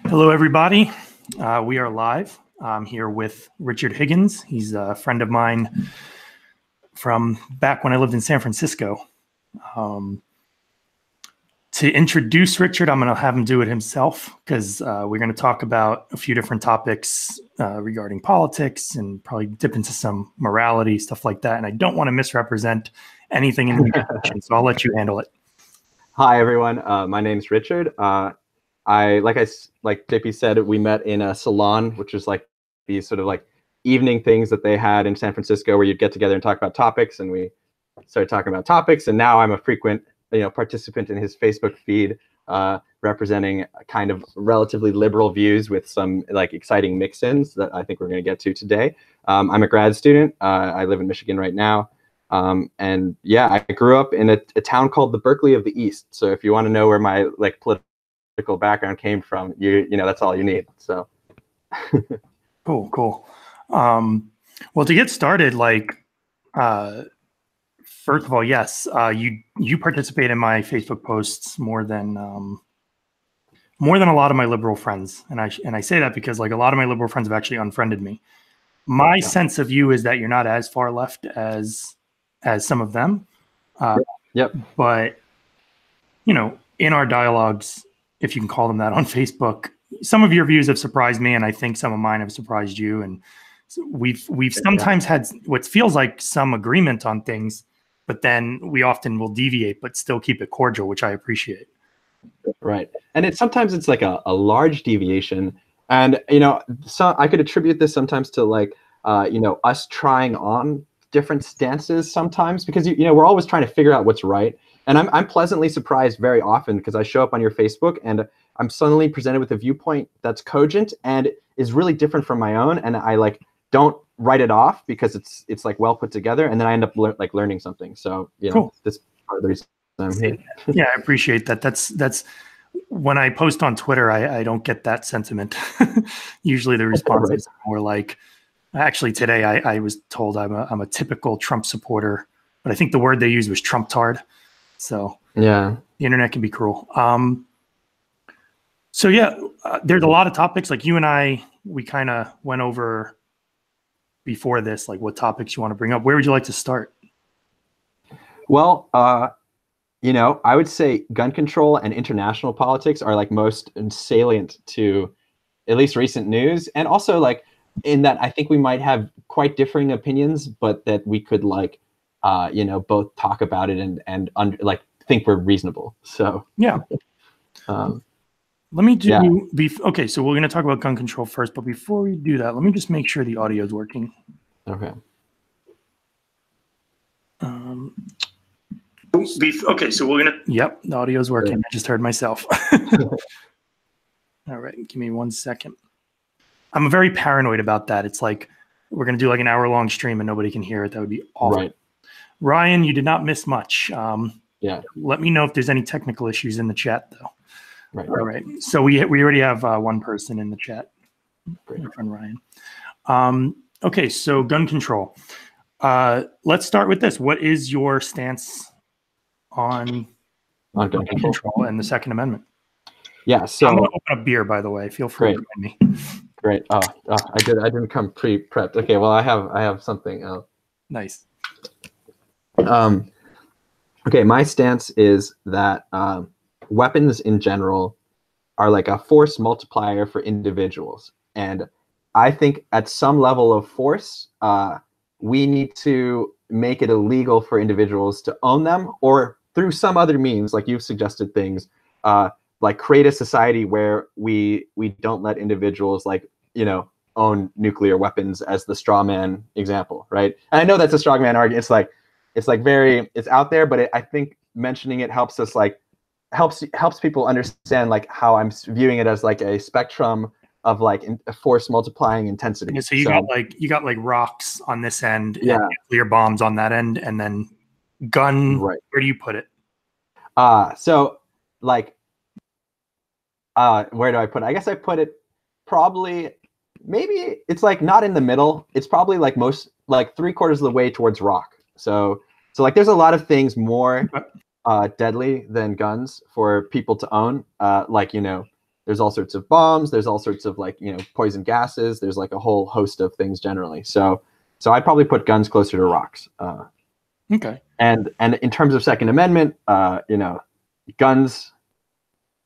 Hello, everybody. We are live. I'm here with Richard Higgins. He's a friend of mine from back when I lived in San Francisco. To introduce Richard, I'm going to have him do it himself because we're going to talk about a few different topics regarding politics and probably dip into some morality, stuff like that. And I don't want to misrepresent anything in the introduction, so I'll let you handle it. Hi, everyone. My name's Richard. Like JP said, we met in a salon, which is like these sort of like evening things that they had in San Francisco where you'd get together and talk about topics, and we started talking about topics. And now I'm a frequent, participant in his Facebook feed, representing kind of relatively liberal views with some like exciting mix-ins that I think we're going to get to today. I'm a grad student. I live in Michigan right now. And yeah, I grew up in a town called the Berkeley of the East. So if you want to know where my like political background came from, you know that's all you need. So cool. Well, to get started, first of all, yes, you participate in my Facebook posts more than a lot of my liberal friends, and I say that because like a lot of my liberal friends have actually unfriended me. My sense of you is that you're not as far left as some of them. Yep. But in our dialogues, if you can call them that, on Facebook, some of your views have surprised me, and I think some of mine have surprised you. And we've sometimes had what feels like some agreement on things, but then we often will deviate, but still keep it cordial, which I appreciate. Right, and sometimes it's like a large deviation, and so I could attribute this sometimes to like us trying on different stances sometimes, because we're always trying to figure out what's right. And I'm pleasantly surprised very often because I show up on your Facebook and I'm suddenly presented with a viewpoint that's cogent and is really different from my own, and I like don't write it off because it's like well put together, and then I end up learning something. So cool. This part of the reason I'm here. Yeah, I appreciate that. That's when I post on Twitter, I don't get that sentiment. Usually the response is more like, actually today I was told I'm a typical Trump supporter, but I think the word they used was Trump-tard. So yeah, the internet can be cruel. So yeah, there's a lot of topics. Like you and I, we kind of went over before this, like what topics you want to bring up. Where would you like to start? Well, I would say gun control and international politics are like most salient to at least recent news, and also like in that I think we might have quite differing opinions, but that we could like both talk about it and like think we're reasonable. So yeah. Let me do okay. So we're going to talk about gun control first, but before we do that, let me just make sure the audio is working. Okay. Okay, so we're gonna. Yep, the audio is working. I just heard myself. All right, give me 1 second. I'm very paranoid about that. It's like we're gonna do like an hour-long stream and nobody can hear it. That would be awful. Right. Ryan, you did not miss much. Yeah. Let me know if there's any technical issues in the chat, though. Right. All right. So we already have one person in the chat. Great. My friend Ryan. Okay, so gun control. Let's start with this. What is your stance on gun control and the Second Amendment? Yeah. So I'm going to open a beer, by the way. Feel free to join me. Great. Oh, I didn't come pre-prepped. Okay. Well, I have something else. Nice. Okay. My stance is that weapons in general are like a force multiplier for individuals. And I think at some level of force, we need to make it illegal for individuals to own them, or through some other means, like you've suggested things, like create a society where we don't let individuals own nuclear weapons, as the straw man example, right? And I know that's a straw man argument. It's out there, but I think mentioning it helps us helps people understand like how I'm viewing it as like a spectrum of like a force multiplying intensity. Yeah, so you got like rocks on this end, and nuclear bombs on that end, and then gun. Right. Where do you put it? So like, where do I put it? I guess I put it probably, maybe it's like not in the middle. It's probably like most like 3/4 of the way towards rock. So like there's a lot of things more deadly than guns for people to own, like there's all sorts of bombs, there's all sorts of like, poison gases, there's like a whole host of things generally. So I'd probably put guns closer to rocks. Okay. And in terms of Second Amendment, guns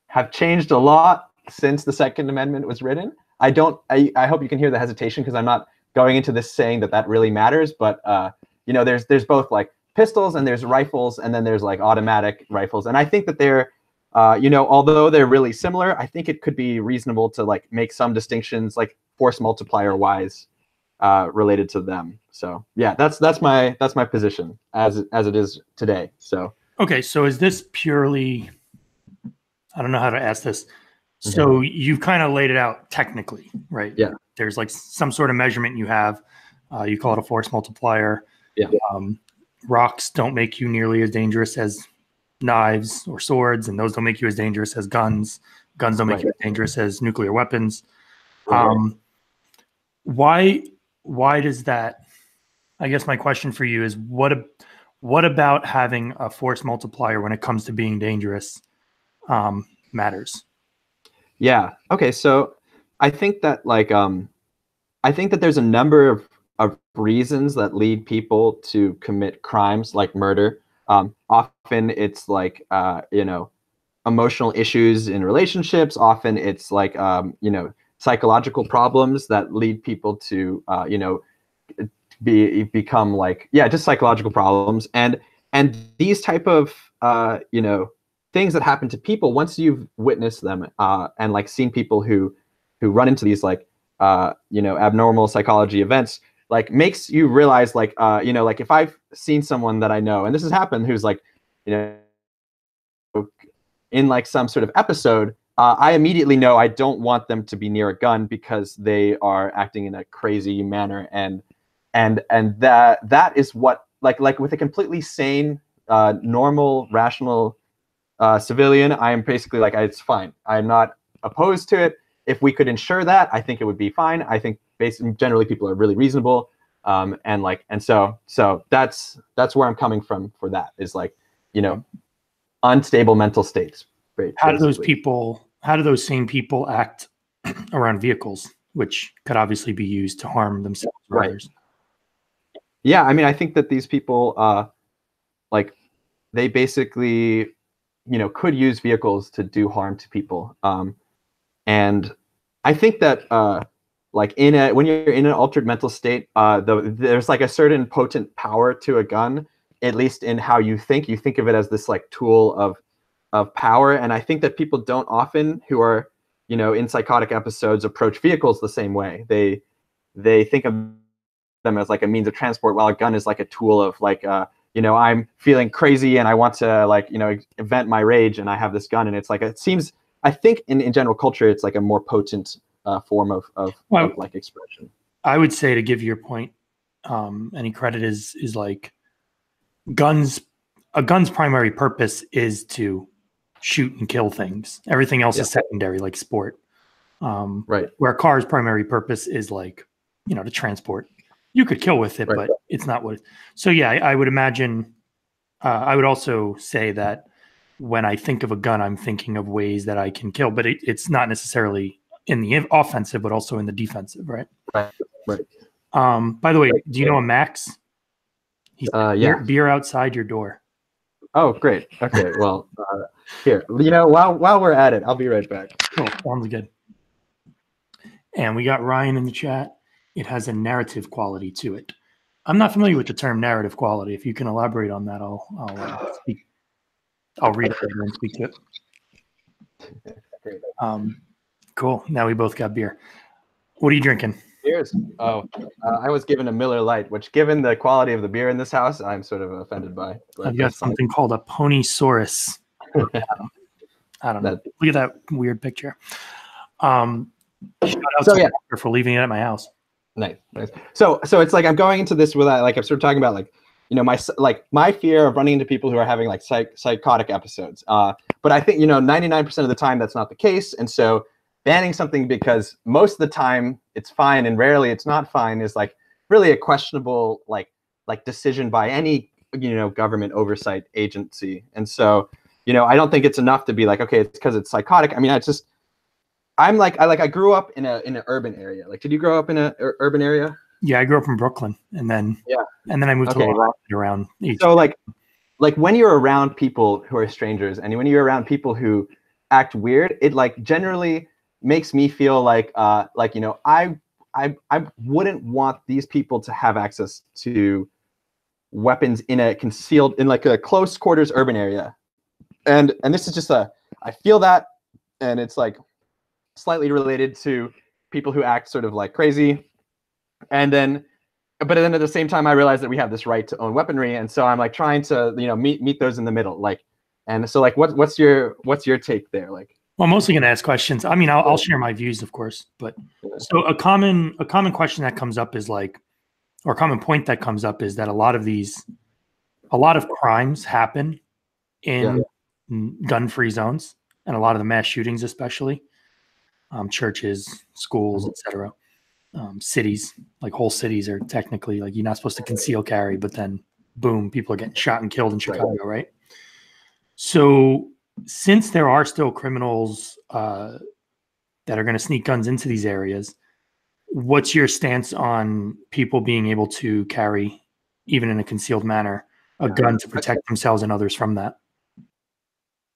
have changed a lot since the Second Amendment was written. I hope you can hear the hesitation, because I'm not going into this saying that really matters, but there's both like pistols and there's rifles, and then there's like automatic rifles. And I think that they're, although they're really similar, I think it could be reasonable to like make some distinctions, like force multiplier wise, related to them. So yeah, that's my position as it is today. So okay, so is this purely? I don't know how to ask this. So you've kind of laid it out technically, right? Yeah. There's like some sort of measurement you have. You call it a force multiplier. Yeah. Rocks don't make you nearly as dangerous as knives or swords, and those don't make you as dangerous as guns. Guns don't make you as dangerous as nuclear weapons. Why does that? I guess my question for you is what about having a force multiplier when it comes to being dangerous matters? Yeah. Okay. So I think that there's a number of reasons that lead people to commit crimes like murder. Often it's like emotional issues in relationships. Often it's like psychological problems that lead people to become like just psychological problems. And these type of things that happen to people, once you've witnessed them and like seen people who run into these like abnormal psychology events, like makes you realize like like if I've seen someone that I know, and this has happened, who's like in like some sort of episode, I immediately know I don't want them to be near a gun because they are acting in a crazy manner, and that is what like with a completely sane normal rational civilian, I am basically like, it's fine. I'm not opposed to it. If we could ensure that, I think it would be fine. I think generally people are really reasonable. And so that's where I'm coming from for that, is like, unstable mental states. How do those same people act around vehicles, which could obviously be used to harm themselves or others? Yeah. I mean, I think that these people, like they basically, could use vehicles to do harm to people. And I think that like when you're in an altered mental state, there's like a certain potent power to a gun, at least in how you think. You think of it as this like tool of power. And I think that people don't often, who are, in psychotic episodes, approach vehicles the same way. They think of them as like a means of transport, while a gun is like a tool of like, I'm feeling crazy and I want to like, vent my rage, and I have this gun. And it's like, it seems, I think in general culture, it's like a more potent form of like expression. I would say, to give your point any credit, is like a gun's primary purpose is to shoot and kill things. Everything else is secondary, like sport. Where a car's primary purpose is like, to transport. You could kill with it, but it's not what. So yeah, I would imagine. I would also say that when I think of a gun, I'm thinking of ways that I can kill, but it's not necessarily in the offensive, but also in the defensive, right? Right. By the way, do you know a Max? He's beer outside your door. Oh, great. Okay, well, here, while we're at it, I'll be right back. Cool. Sounds good. And we got Ryan in the chat. It has a narrative quality to it. I'm not familiar with the term narrative quality. If you can elaborate on that, I'll speak. I'll read it later and speak to it. Great. Cool. Now we both got beer. What are you drinking? Beers. I was given a Miller Lite, which, given the quality of the beer in this house, I'm sort of offended by. I've got something called a Ponysaurus. I don't know. Look at that weird picture. Shout out to for leaving it at my house. Nice. So it's like I'm going into this with like I'm sort of talking about like my fear of running into people who are having like psychotic episodes. But I think 99% of the time that's not the case, and so banning something because most of the time it's fine and rarely it's not fine is like really a questionable like decision by any government oversight agency. And so I don't think it's enough to be like, okay, it's because it's psychotic. I mean, it's just I grew up in an urban area. Like, did you grow up in a urban area? Yeah, I grew up in Brooklyn, and then I moved to Long Island around 18. So like when you're around people who are strangers, and when you're around people who act weird, it like generally makes me feel like you know, I wouldn't want these people to have access to weapons in like a close quarters urban area. And this is just I feel that, and it's like slightly related to people who act sort of like crazy. And then, but then at the same time, I realize that we have this right to own weaponry, and so I'm like trying to, you know, meet those in the middle. Like, and so like, what's your take there? Like, well, I'm mostly going to ask questions. I mean, I'll share my views, of course, but so a common question that comes up is like, or a common point that comes up is that a lot of crimes happen in gun-free zones, and a lot of the mass shootings, especially churches, schools, etc. Cities, like whole cities are technically like you're not supposed to conceal carry, but then boom, people are getting shot and killed in Chicago, right? So since there are still criminals that are going to sneak guns into these areas, what's your stance on people being able to carry, even in a concealed manner, a gun to protect themselves and others from that?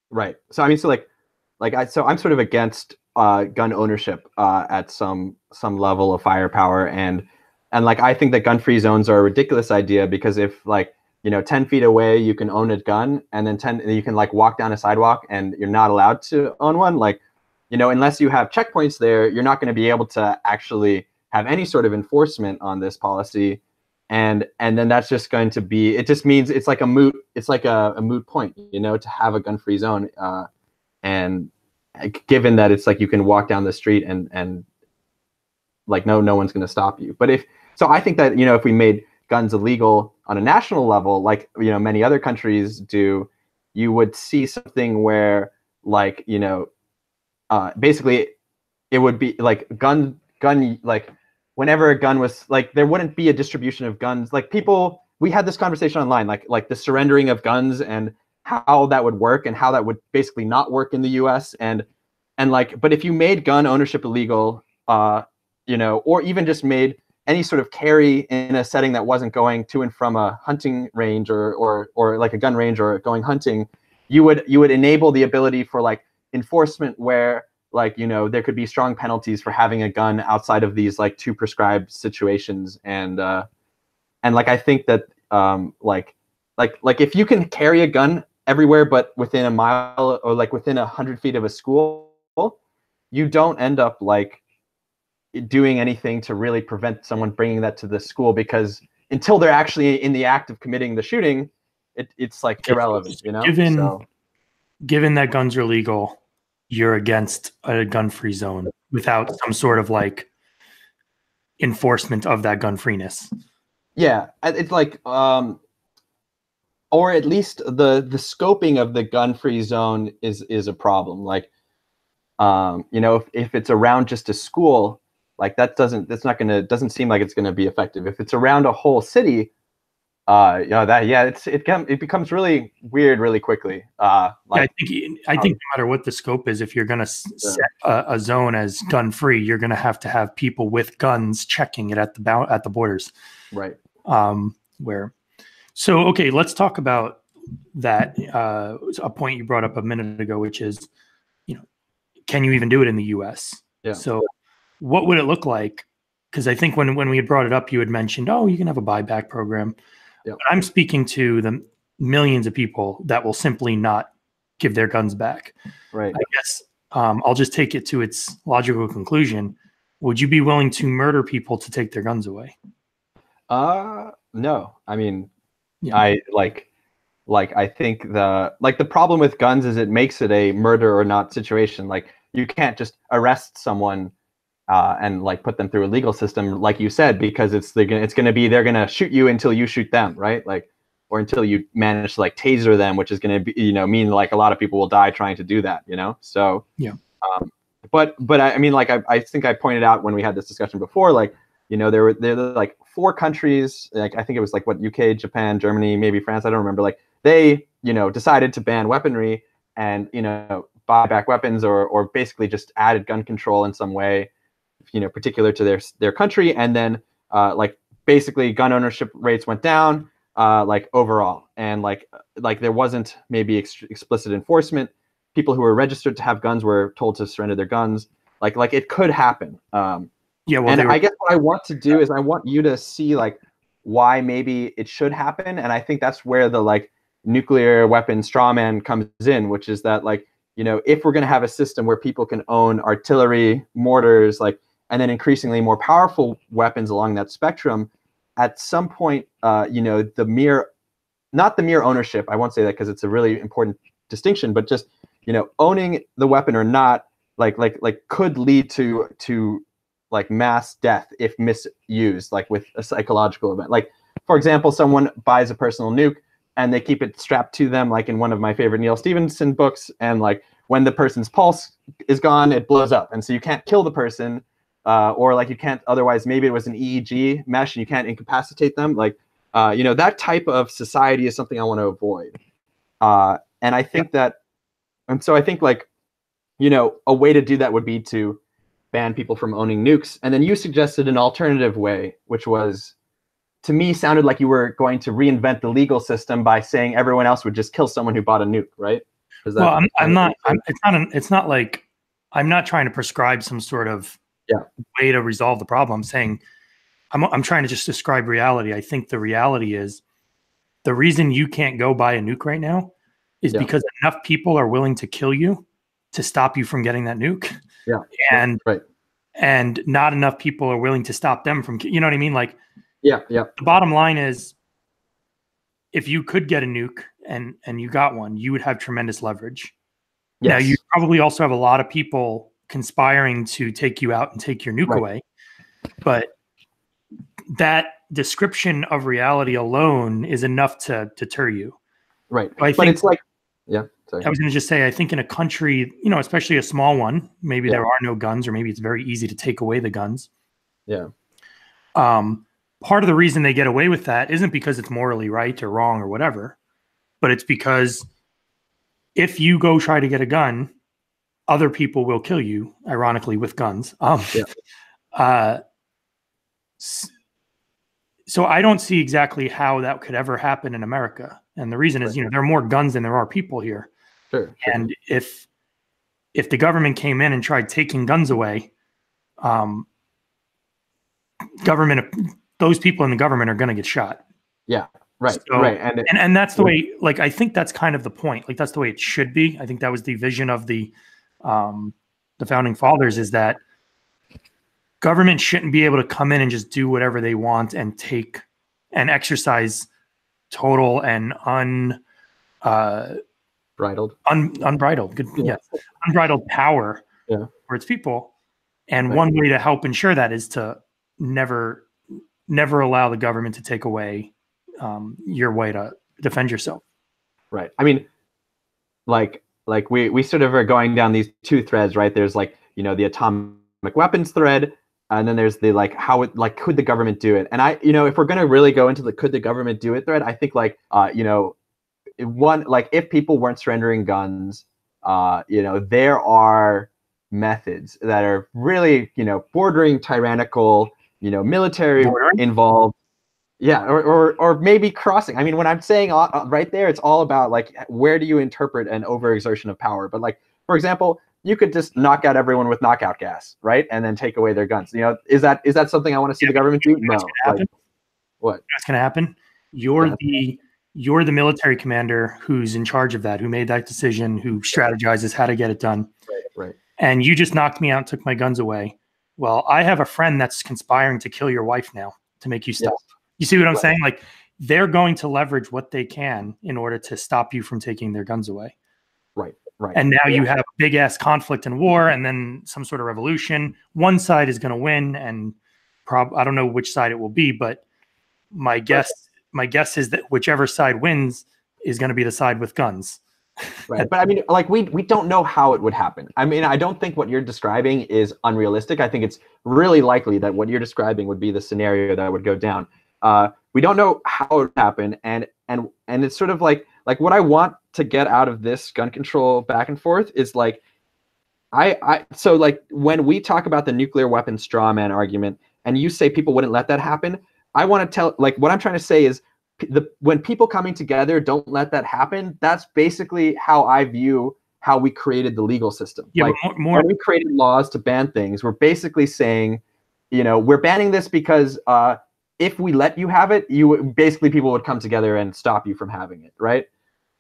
Right. So I mean, so I'm sort of against gun ownership at some level of firepower, and like I think that gun-free zones are a ridiculous idea, because if like, you know, 10 feet away you can own a gun, and then you can like walk down a sidewalk and you're not allowed to own one, like, you know, unless you have checkpoints there, you're not going to be able to actually have any sort of enforcement on this policy. And then that's just going to be, it just means it's like a moot point, you know, to have a gun-free zone. And given that it's like you can walk down the street and like no one's going to stop you. But so I think that, you know, if we made guns illegal on a national level, like, you know, many other countries do, you would see something where, like, you know, basically it would be like gun like whenever a gun was like, there wouldn't be a distribution of guns. Like we had this conversation online, like the surrendering of guns and how that would work and how that would basically not work in the US. And like, but if you made gun ownership illegal, you know, or even just made any sort of carry in a setting that wasn't going to and from a hunting range or like a gun range or going hunting, you would enable the ability for like enforcement where, like, you know, there could be strong penalties for having a gun outside of these like two prescribed situations. And like, I think that like if you can carry a gun everywhere but within a mile or like within 100 feet of a school, you don't end up like doing anything to really prevent someone bringing that to the school, because until they're actually in the act of committing the shooting, it's like irrelevant, you know? Given that guns are legal, you're against a gun-free zone without some sort of like enforcement of that gun freeness. Yeah, it's like, or at least the scoping of the gun-free zone is a problem. Like, you know, if it's around just a school, like doesn't seem like it's gonna be effective. If it's around a whole city, you know, it becomes really weird really quickly. Like, I think no matter what the scope is, if you're gonna set a zone as gun free, you're gonna have to have people with guns checking it at the borders. Right. Okay, let's talk about that. A point you brought up a minute ago, which is, you know, can you even do it in the U.S.? Yeah. So what would it look like? Because I think when we had brought it up, you had mentioned, oh, you can have a buyback program. Yeah. But I'm speaking to the millions of people that will simply not give their guns back. Right. I guess I'll just take it to its logical conclusion. Would you be willing to murder people to take their guns away? No. I mean, yeah. I think the problem with guns is it makes it a murder or not situation. Like, you can't just arrest someone and like put them through a legal system, like you said, because they're gonna shoot you until you shoot them, right? Like, or until you manage to like taser them, which is gonna be, you know, mean like a lot of people will die trying to do that, you know. So yeah. But I mean, like I think I pointed out when we had this discussion before, like, you know, there were like 4 countries, like I think it was like UK, Japan, Germany, maybe France, I don't remember. Like they, you know, decided to ban weaponry, and you know, buy back weapons or basically just added gun control in some way, particular to their country, and then like basically gun ownership rates went down like overall, and like there wasn't maybe explicit enforcement. People who were registered to have guns were told to surrender their guns. Like it could happen. Yeah, well, and I guess what I want to do is I want you to see like why maybe it should happen, and I think that's where the like nuclear weapon strawman comes in, which is that like if we're going to have a system where people can own artillery, mortars, like, and then increasingly more powerful weapons along that spectrum, at some point, not the mere ownership. I won't say that because it's a really important distinction, but just owning the weapon or not, like could lead to like mass death if misused, like with a psychological event. Like, for example, someone buys a personal nuke and they keep it strapped to them, like in one of my favorite Neil Stephenson books, and like when the person's pulse is gone, it blows up, and so you can't kill the person, or like you can't otherwise. Maybe it was an EEG mesh and you can't incapacitate them. Like, that type of society is something I want to avoid. And I think that, and so I think like, a way to do that would be to ban people from owning nukes. And then you suggested an alternative way, which was, to me, sounded like you were going to reinvent the legal system by saying everyone else would just kill someone who bought a nuke, right? Well, it's not like I'm not trying to prescribe some sort of way to resolve the problem. I'm saying I'm trying to just describe reality. I think the reality is the reason you can't go buy a nuke right now is because enough people are willing to kill you to stop you from getting that nuke. Yeah. And not enough people are willing to stop them from, you know what I mean? Like, the bottom line is, if you could get a nuke and you got one, you would have tremendous leverage. Yes. Now, you probably also have a lot of people conspiring to take you out and take your nuke away. But that description of reality alone is enough to deter you. Right. But it's like, I was going to just say, I think in a country, especially a small one, maybe there are no guns, or maybe it's very easy to take away the guns. Yeah. Part of the reason they get away with that isn't because it's morally right or wrong or whatever, but it's because if you go try to get a gun, other people will kill you, ironically, with guns. So I don't see exactly how that could ever happen in America. And the reason is, there are more guns than there are people here. Sure. And if the government came in and tried taking guns away, those people in the government are going to get shot. Yeah. Right. So, right. And that's the way, like, I think that's kind of the point. Like, that's the way it should be. I think that was the vision of the founding fathers, is that government shouldn't be able to come in and just do whatever they want and take and exercise total and unbridled power for its people. And one way to help ensure that is to never allow the government to take away your way to defend yourself. Right. I mean, like we sort of are going down these two threads, right? There's like, the atomic weapons thread, and then there's the could the government do it? And if we're going to really go into the could the government do it thread, I think if people weren't surrendering guns, there are methods that are really, bordering tyrannical, military involved. Yeah. Or maybe crossing. I mean, when I'm saying right there, it's all about like, where do you interpret an overexertion of power? But like, for example, you could just knock out everyone with knockout gas, right? And then take away their guns. Is that something I want to see the government do? No. What? What's going to happen? You're the military commander who's in charge of that, who made that decision, who strategizes how to get it done. Right. And you just knocked me out and took my guns away. Well, I have a friend that's conspiring to kill your wife now to make you stop. Yes. You see what I'm saying? Like, they're going to leverage what they can in order to stop you from taking their guns away. Right. And now you have a big ass conflict and war, and then some sort of revolution. One side is going to win, and I don't know which side it will be, but my guess is that whichever side wins is going to be the side with guns. Right. But I mean, like, we don't know how it would happen. I mean, I don't think what you're describing is unrealistic. I think it's really likely that what you're describing would be the scenario that would go down. We don't know how it would happen, and it's sort of like what I want to get out of this gun control back and forth is like, so like when we talk about the nuclear weapon straw man argument, and you say people wouldn't let that happen, I want to tell, like, what I'm trying to say is when people coming together don't let that happen, that's basically how I view how we created the legal system. Yeah, like when we created laws to ban things, we're basically saying, we're banning this because if we let you have it, basically people would come together and stop you from having it, right?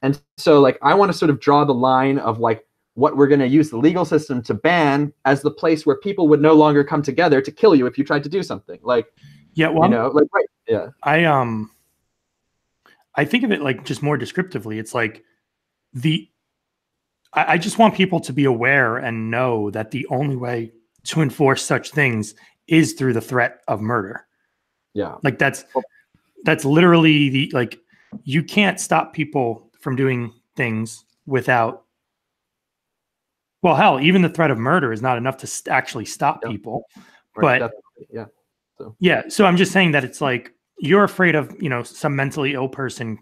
And so like I want to sort of draw the line of like what we're going to use the legal system to ban as the place where people would no longer come together to kill you if you tried to do something. Like, yeah, well, like, right, yeah. I think of it like just more descriptively. It's like I just want people to be aware and know that the only way to enforce such things is through the threat of murder. Yeah. Like that's literally like, you can't stop people from doing things without, well, hell, even the threat of murder is not enough to actually stop people. Right. But yeah. So I'm just saying that it's like, you're afraid of, some mentally ill person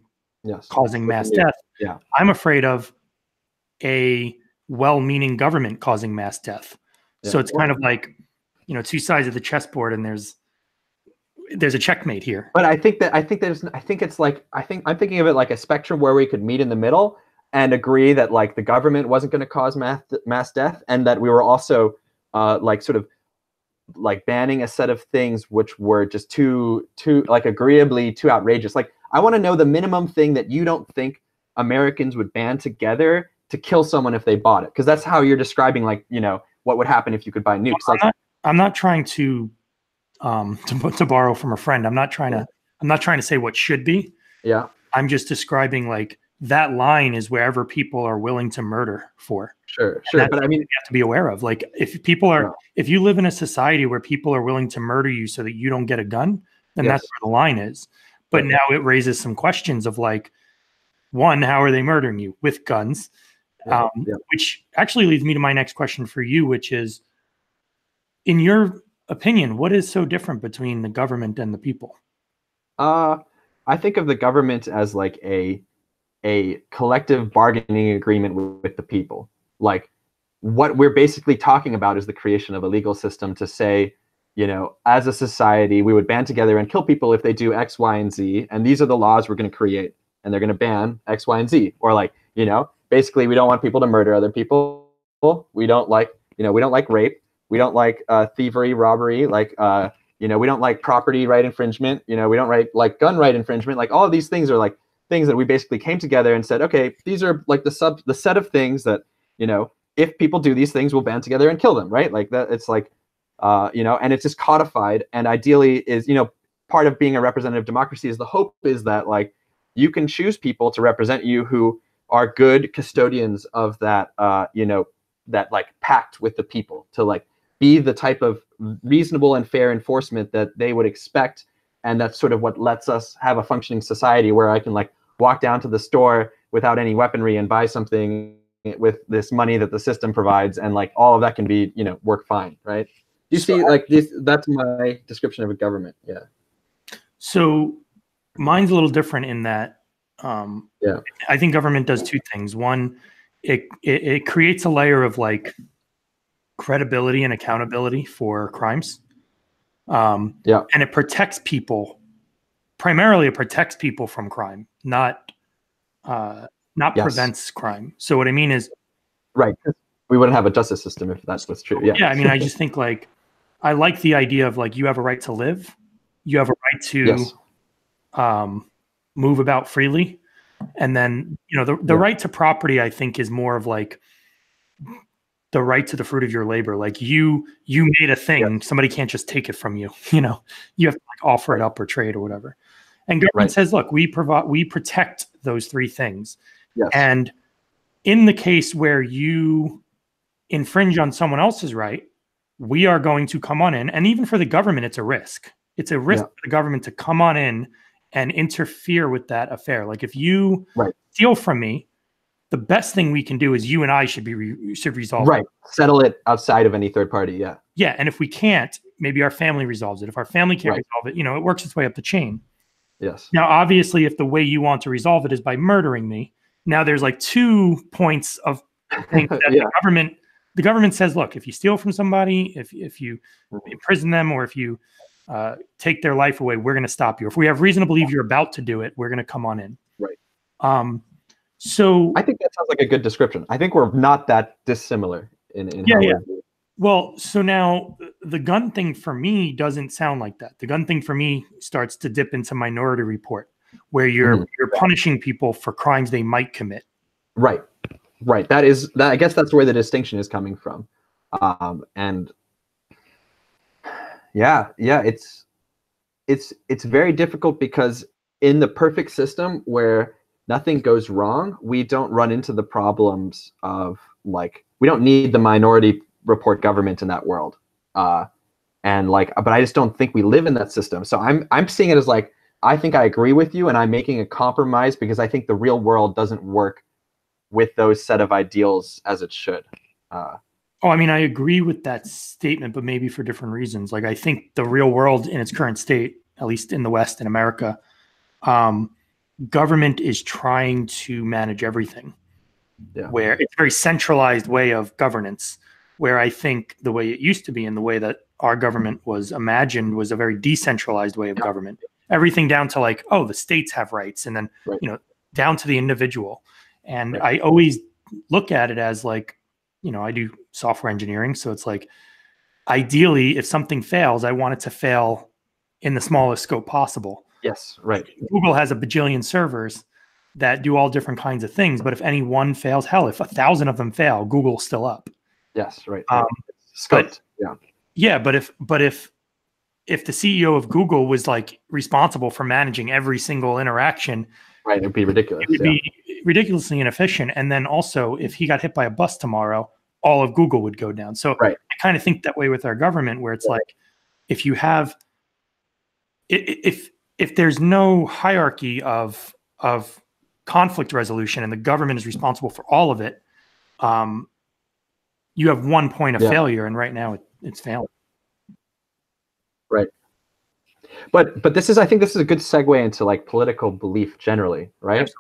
causing mass death. Yeah. I'm afraid of a well-meaning government causing mass death. Yeah. So it's kind of like, two sides of the chessboard, and there's a checkmate here. But I'm thinking of it like a spectrum where we could meet in the middle and agree that like the government wasn't going to cause mass death, and that we were also like sort of like banning a set of things which were just too like agreeably too outrageous. Like I want to know the minimum thing that you don't think Americans would band together to kill someone if they bought it, because that's how you're describing like what would happen if you could buy nukes. Well, I'm not trying to borrow from a friend. I'm not trying to say what should be. Yeah. I'm just describing like that line is wherever people are willing to murder for. Sure. But I mean, you have to be aware of, like, if people are, if you live in a society where people are willing to murder you so that you don't get a gun, then that's where the line is. But now it raises some questions of like, one, how are they murdering you with guns? Which actually leads me to my next question for you, which is, in your opinion, what is so different between the government and the people? I think of the government as like a collective bargaining agreement with the people. Like what we're basically talking about is the creation of a legal system to say, as a society, we would band together and kill people if they do X, Y, and Z. And these are the laws we're going to create, and they're going to ban X, Y, and Z. Or like, basically we don't want people to murder other people. We don't like, we don't like rape. We don't like thievery, robbery, like, we don't like property right infringement. We don't like gun right infringement. Like all of these things are like things that we basically came together and said, okay, these are like the set of things that, if people do these things, we'll band together and kill them, right? Like that, it's like, and it's just codified. And ideally is, part of being a representative democracy is the hope is that like you can choose people to represent you who are good custodians of that, that like pact with the people to like be the type of reasonable and fair enforcement that they would expect. And that's sort of what lets us have a functioning society where I can like walk down to the store without any weaponry and buy something with this money that the system provides. And like all of that can be, work fine. Right. You see like this, that's my description of a government. Yeah. So mine's a little different in that, I think government does two things. One, it creates a layer of like credibility and accountability for crimes. And it protects people. Primarily, it protects people from crime, not prevents crime. So what I mean is, right, we wouldn't have a justice system if that's what's true. Yeah, I mean, I just think like I like the idea of like you have a right to live, you have a right to move about freely, and then the right to property, I think, is more of like the right to the fruit of your labor. Like you made a thing, somebody can't just take it from you. You have to like offer it up or trade or whatever. And government says, look, we protect those three things. Yes. And in the case where you infringe on someone else's right, we are going to come on in. And even for the government, it's a risk. It's a risk for the government to come on in and interfere with that affair. Like if you steal from me, the best thing we can do is you and I should resolve it. Settle it outside of any third party. Yeah. Yeah. And if we can't, maybe our family resolves it. If our family can't resolve it, it works its way up the chain. Yes. Now, obviously, if the way you want to resolve it is by murdering me, Now there's like 2 points of things that the government says, look, if you steal from somebody, if you imprison them, or if you take their life away, we're going to stop you. If we have reason to believe you're about to do it, we're going to come on in. Right. So I think that sounds like a good description. I think we're not that dissimilar in how we're doing. Well, so now the gun thing for me doesn't sound like that. The gun thing for me starts to dip into Minority Report, where you're punishing people for crimes they might commit. Right. That is that. I guess that's where the distinction is coming from. And it's very difficult because in the perfect system where nothing goes wrong, we don't run into the problems of like, we don't need the Minority Report government in that world. But I just don't think we live in that system. So I'm seeing it as like, I think I agree with you and I'm making a compromise because I think the real world doesn't work with those set of ideals as it should. I mean, I agree with that statement, but maybe for different reasons. Like, I think the real world in its current state, at least in the West, in America, government is trying to manage everything. Where it's a very centralized way of governance, where I think the way it used to be and the way that our government was imagined was a very decentralized way of government. Everything down to like, oh, the states have rights, and then, down to the individual. And I always look at it as like, I do software engineering. So it's like, ideally, if something fails, I want it to fail in the smallest scope possible. Yes, right. Google has a bajillion servers that do all different kinds of things. But if any one fails, hell, if 1,000 of them fail, Google's still up. Yes, right. But if the CEO of Google was like responsible for managing every single interaction, right, it'd be ridiculous. It would be ridiculously inefficient. And then also, if he got hit by a bus tomorrow, all of Google would go down. So I kind of think that way with our government, where it's like, if you have, if there's no hierarchy of conflict resolution and the government is responsible for all of it, you have one point of failure, and right now it's failing. Right. But this is, I think this is a good segue into like political belief generally, right? Absolutely.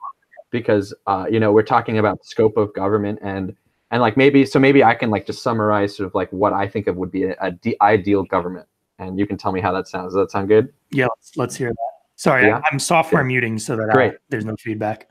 Because we're talking about the scope of government and like maybe I can like just summarize sort of like what I think of would be a ideal government, and you can tell me how that sounds. Does that sound good? Yeah, let's hear that. Sorry, I'm software muting so that there's no feedback.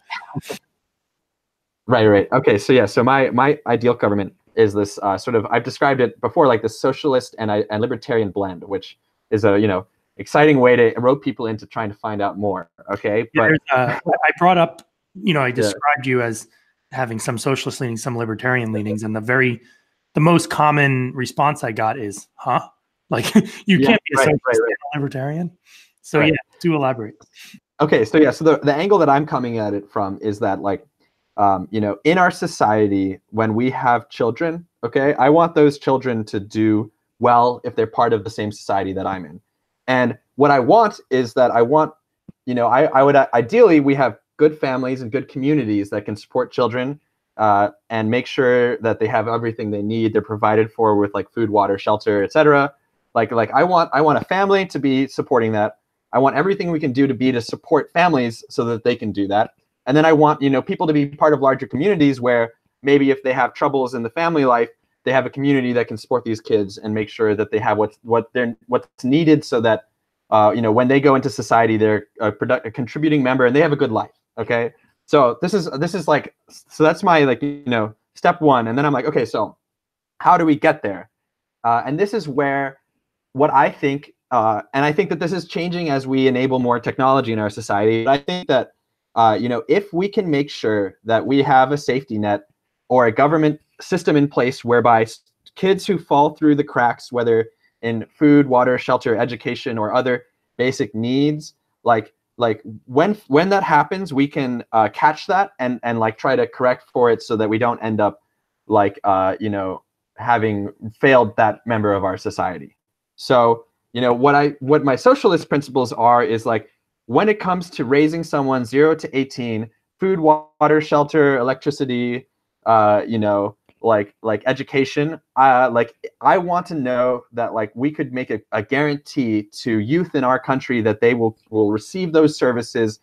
Right. Okay, so my ideal government is this sort of, I've described it before, like this socialist and libertarian blend, which is a exciting way to rope people into trying to find out more. Okay, but I brought up, I described you as having some socialist leanings, some libertarian leanings, and the most common response I got is, "Huh? Like you can't be a socialist and a libertarian?" So do elaborate. Okay, so the angle that I'm coming at it from is that like, in our society, when we have children, okay, I want those children to do well if they're part of the same society that I'm in. And what I want is that I would ideally we have good families and good communities that can support children and make sure that they have everything they need. They're provided for with like food, water, shelter, etc. Like I want a family to be supporting that. I want everything we can do to support families so that they can do that. And then I want, people to be part of larger communities where maybe if they have troubles in the family life, they have a community that can support these kids and make sure that they have what's needed so that, when they go into society, they're a contributing member and they have a good life. Okay. So this is like, so that's my step one. And then I'm like, okay, so how do we get there? And this is where what I think, and I think that this is changing as we enable more technology in our society. But I think that, if we can make sure that we have a safety net or a government system in place whereby kids who fall through the cracks, whether in food, water, shelter, education, or other basic needs, like when that happens, we can catch that and like try to correct for it so that we don't end up like, having failed that member of our society. So, what my socialist principles are is like, when it comes to raising someone 0 to 18, food, water, shelter, electricity, like education, I want to know that like we could make a guarantee to youth in our country that they will receive those services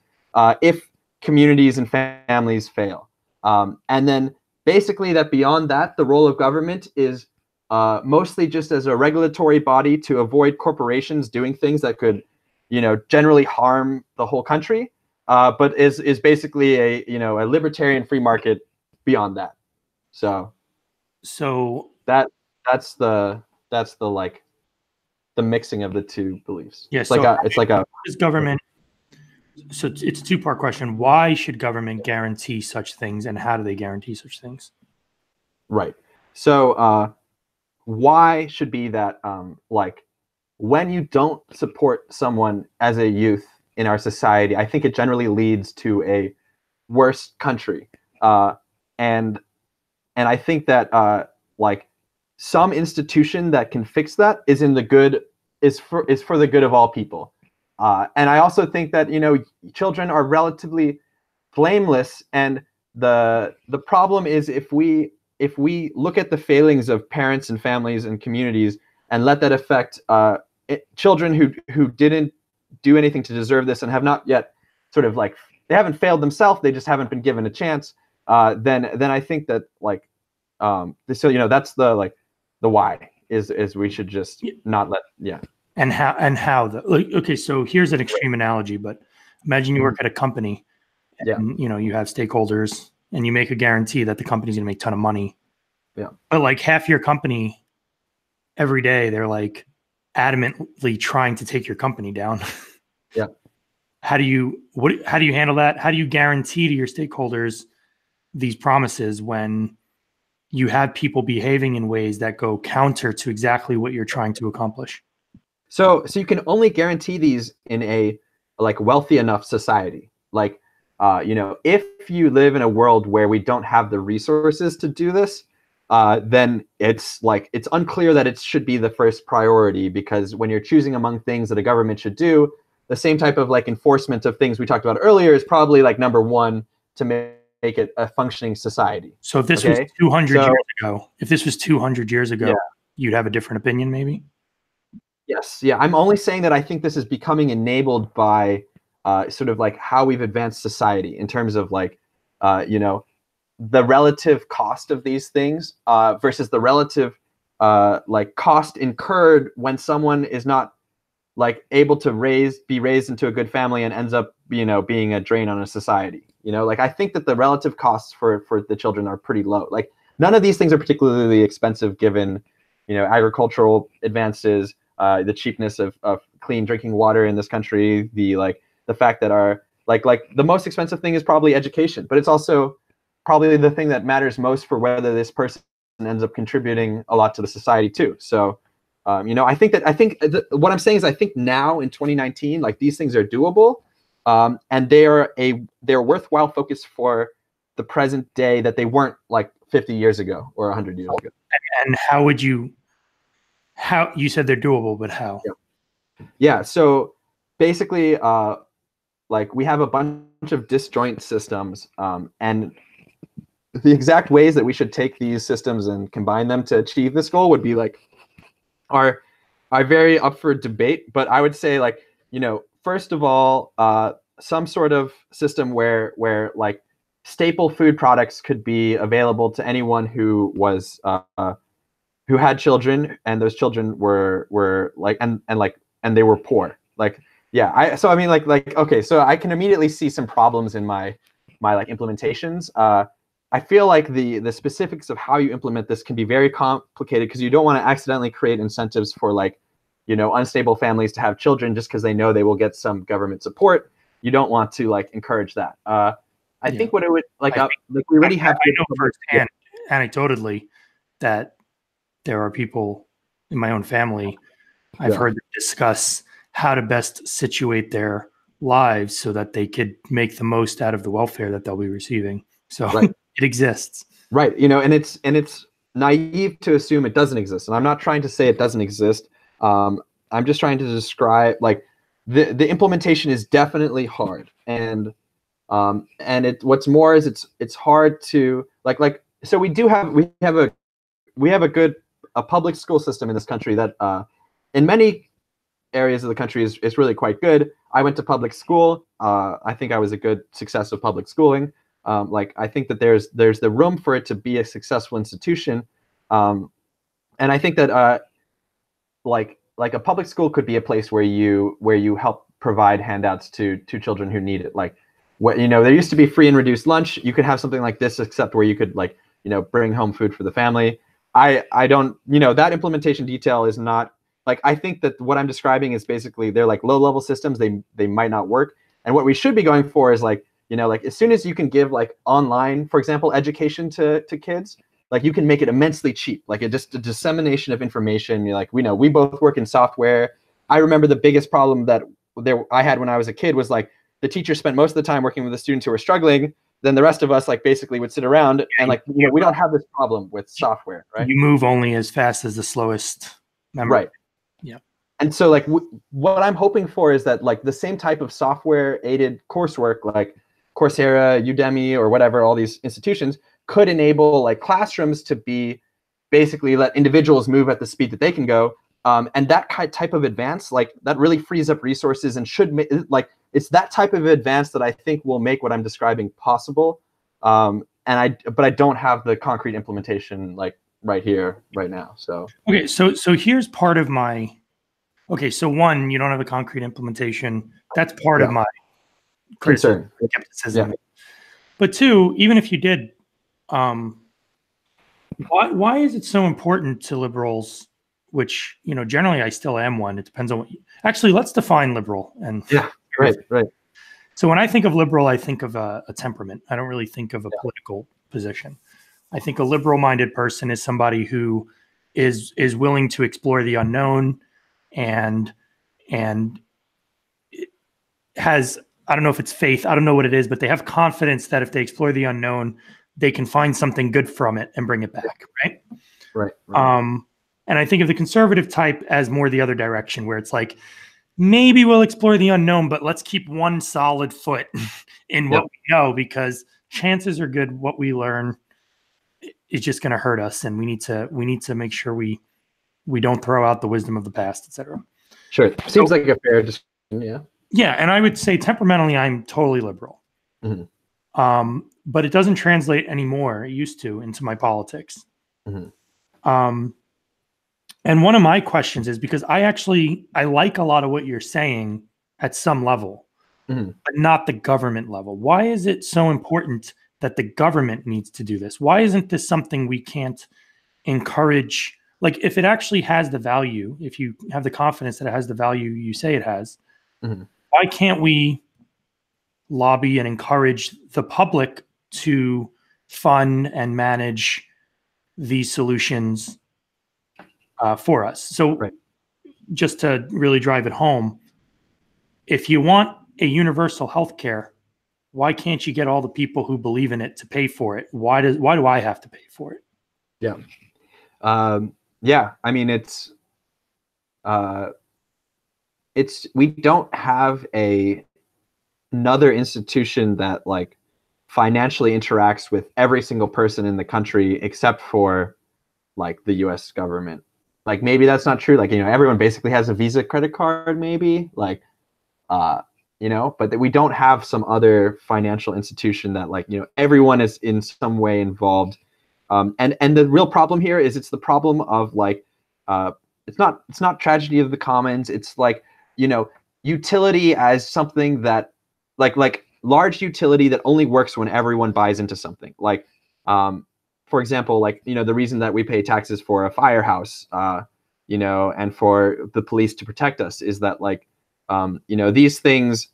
if communities and families fail. And then basically that beyond that, the role of government is mostly just as a regulatory body to avoid corporations doing things that could, generally harm the whole country, but is basically a libertarian free market beyond that. So that's the like the mixing of the two beliefs. Yeah, it's like a is government. So it's a two-part question. Why should government guarantee such things, and how do they guarantee such things? Right. So why should be that like when you don't support someone as a youth in our society, I think it generally leads to a worse country. And I think that like some institution that can fix that is for the good of all people. And I also think that children are relatively blameless, and the problem is if we look at the failings of parents and families and communities and let that affect children who didn't do anything to deserve this and have not yet sort of like they haven't failed themselves, they just haven't been given a chance, then I think that like so that's the why is we should just not let And how okay, so here's an extreme analogy, but imagine you work at a company and you have stakeholders and you make a guarantee that the company's gonna make a ton of money. Yeah. But like half your company every day, they're like adamantly trying to take your company down. Yeah. How do you handle that? How do you guarantee to your stakeholders these promises when you have people behaving in ways that go counter to exactly what you're trying to accomplish? So you can only guarantee these in a like wealthy enough society. Like, if you live in a world where we don't have the resources to do this, then it's unclear that it should be the first priority, because when you're choosing among things that a government should do, the same type of like enforcement of things we talked about earlier is probably like number one to make it a functioning society. So if this was 200 years ago, you'd have a different opinion, maybe? Yes. Yeah. I'm only saying that I think this is becoming enabled by sort of like how we've advanced society in terms of like, the relative cost of these things versus the relative like cost incurred when someone is not like able to be raised into a good family and ends up, being a drain on a society. Like I think that the relative costs for the children are pretty low. Like none of these things are particularly expensive given, agricultural advances, the cheapness of clean drinking water in this country, the fact that our like the most expensive thing is probably education, but it's also probably the thing that matters most for whether this person ends up contributing a lot to the society too. So, I think what I'm saying is I think now in 2019, like these things are doable, and they're worthwhile focus for the present day that they weren't like 50 years ago or 100 years ago. And how you said they're doable, but how? Yeah. So basically, like we have a bunch of disjoint systems, and the exact ways that we should take these systems and combine them to achieve this goal would be like are very up for debate. But I would say like, first of all, some sort of system where like staple food products could be available to anyone who was who had children, and those children were like and they were poor. Like so I mean like okay, so I can immediately see some problems in my like implementations. I feel like the specifics of how you implement this can be very complicated because you don't want to accidentally create incentives for like, unstable families to have children just because they know they will get some government support. You don't want to like encourage that. I think what it would like we already have. I know firsthand, anecdotally, that there are people in my own family I've heard them discuss how to best situate their lives so that they could make the most out of the welfare that they'll be receiving. So it exists. Right. And it's naive to assume it doesn't exist. And I'm not trying to say it doesn't exist. I'm just trying to describe like the implementation is definitely hard. And what's more is it's hard to like so we have a good public school system in this country that in many areas of the country is really quite good. I went to public school. I think I was a good success of public schooling. Like I think that there's the room for it to be a successful institution, and I think that like a public school could be a place where you help provide handouts to children who need it. Like there used to be free and reduced lunch. You could have something like this, except where you could bring home food for the family. I don't that implementation detail is not like, I think that what I'm describing is basically they're like low level systems. They might not work. And what we should be going for is like as soon as you can give like online, for example, education to kids, like you can make it immensely cheap, like just a dissemination of information. We both work in software. I remember the biggest problem that I had when I was a kid was like the teacher spent most of the time working with the students who were struggling. Then the rest of us like basically would sit around and like, we don't have this problem with software, right? You move only as fast as the slowest member. Right. Yeah. And so like what I'm hoping for is that like the same type of software aided coursework, like Coursera, Udemy, or whatever, all these institutions could enable like classrooms to be basically let individuals move at the speed that they can go. And that type of advance, like that really frees up resources and should it's that type of advance that I think will make what I'm describing possible. But I don't have the concrete implementation like right here, right now. So okay, so here's part of my. Okay, so one, you don't have a concrete implementation. That's part of my criticism, skepticism. Yeah. But two, even if you did, why is it so important to liberals? Which generally I still am one. It depends on what. Actually, let's define liberal. And right. So when I think of liberal, I think of a temperament. I don't really think of a political position. I think a liberal-minded person is somebody who is willing to explore the unknown, and has, I don't know if it's faith, I don't know what it is, but they have confidence that if they explore the unknown, they can find something good from it and bring it back, right? Right. And I think of the conservative type as more the other direction, where it's like, maybe we'll explore the unknown, but let's keep one solid foot in what we know, because chances are good what we learn is just going to hurt us, and we need to make sure we don't throw out the wisdom of the past, etc. Sure, seems like a fair discussion. Yeah, and I would say temperamentally, I'm totally liberal. Mm-hmm. But it doesn't translate anymore. It used to, into my politics. Mm-hmm. And one of my questions is, because I like a lot of what you're saying at some level, mm-hmm. but not the government level. Why is it so important that the government needs to do this? Why isn't this something we can't encourage? Like, if it actually has the value, if you have the confidence that it has the value you say it has, mm-hmm. why can't we lobby and encourage the public to fund and manage these solutions for us? So just to really drive it home, if you want a universal health care, why can't you get all the people who believe in it to pay for it? Why do I have to pay for it? Yeah. I mean, we don't have another institution that like financially interacts with every single person in the country except for like the US government. Like, maybe that's not true. Like, everyone basically has a Visa credit card, maybe, like, but that we don't have some other financial institution that like, everyone is in some way involved. And the real problem here is it's the problem of like, it's not tragedy of the commons. It's like, utility as something that like large utility that only works when everyone buys into something. Like, for example, like, the reason that we pay taxes for a firehouse, and for the police to protect us is that like, these things,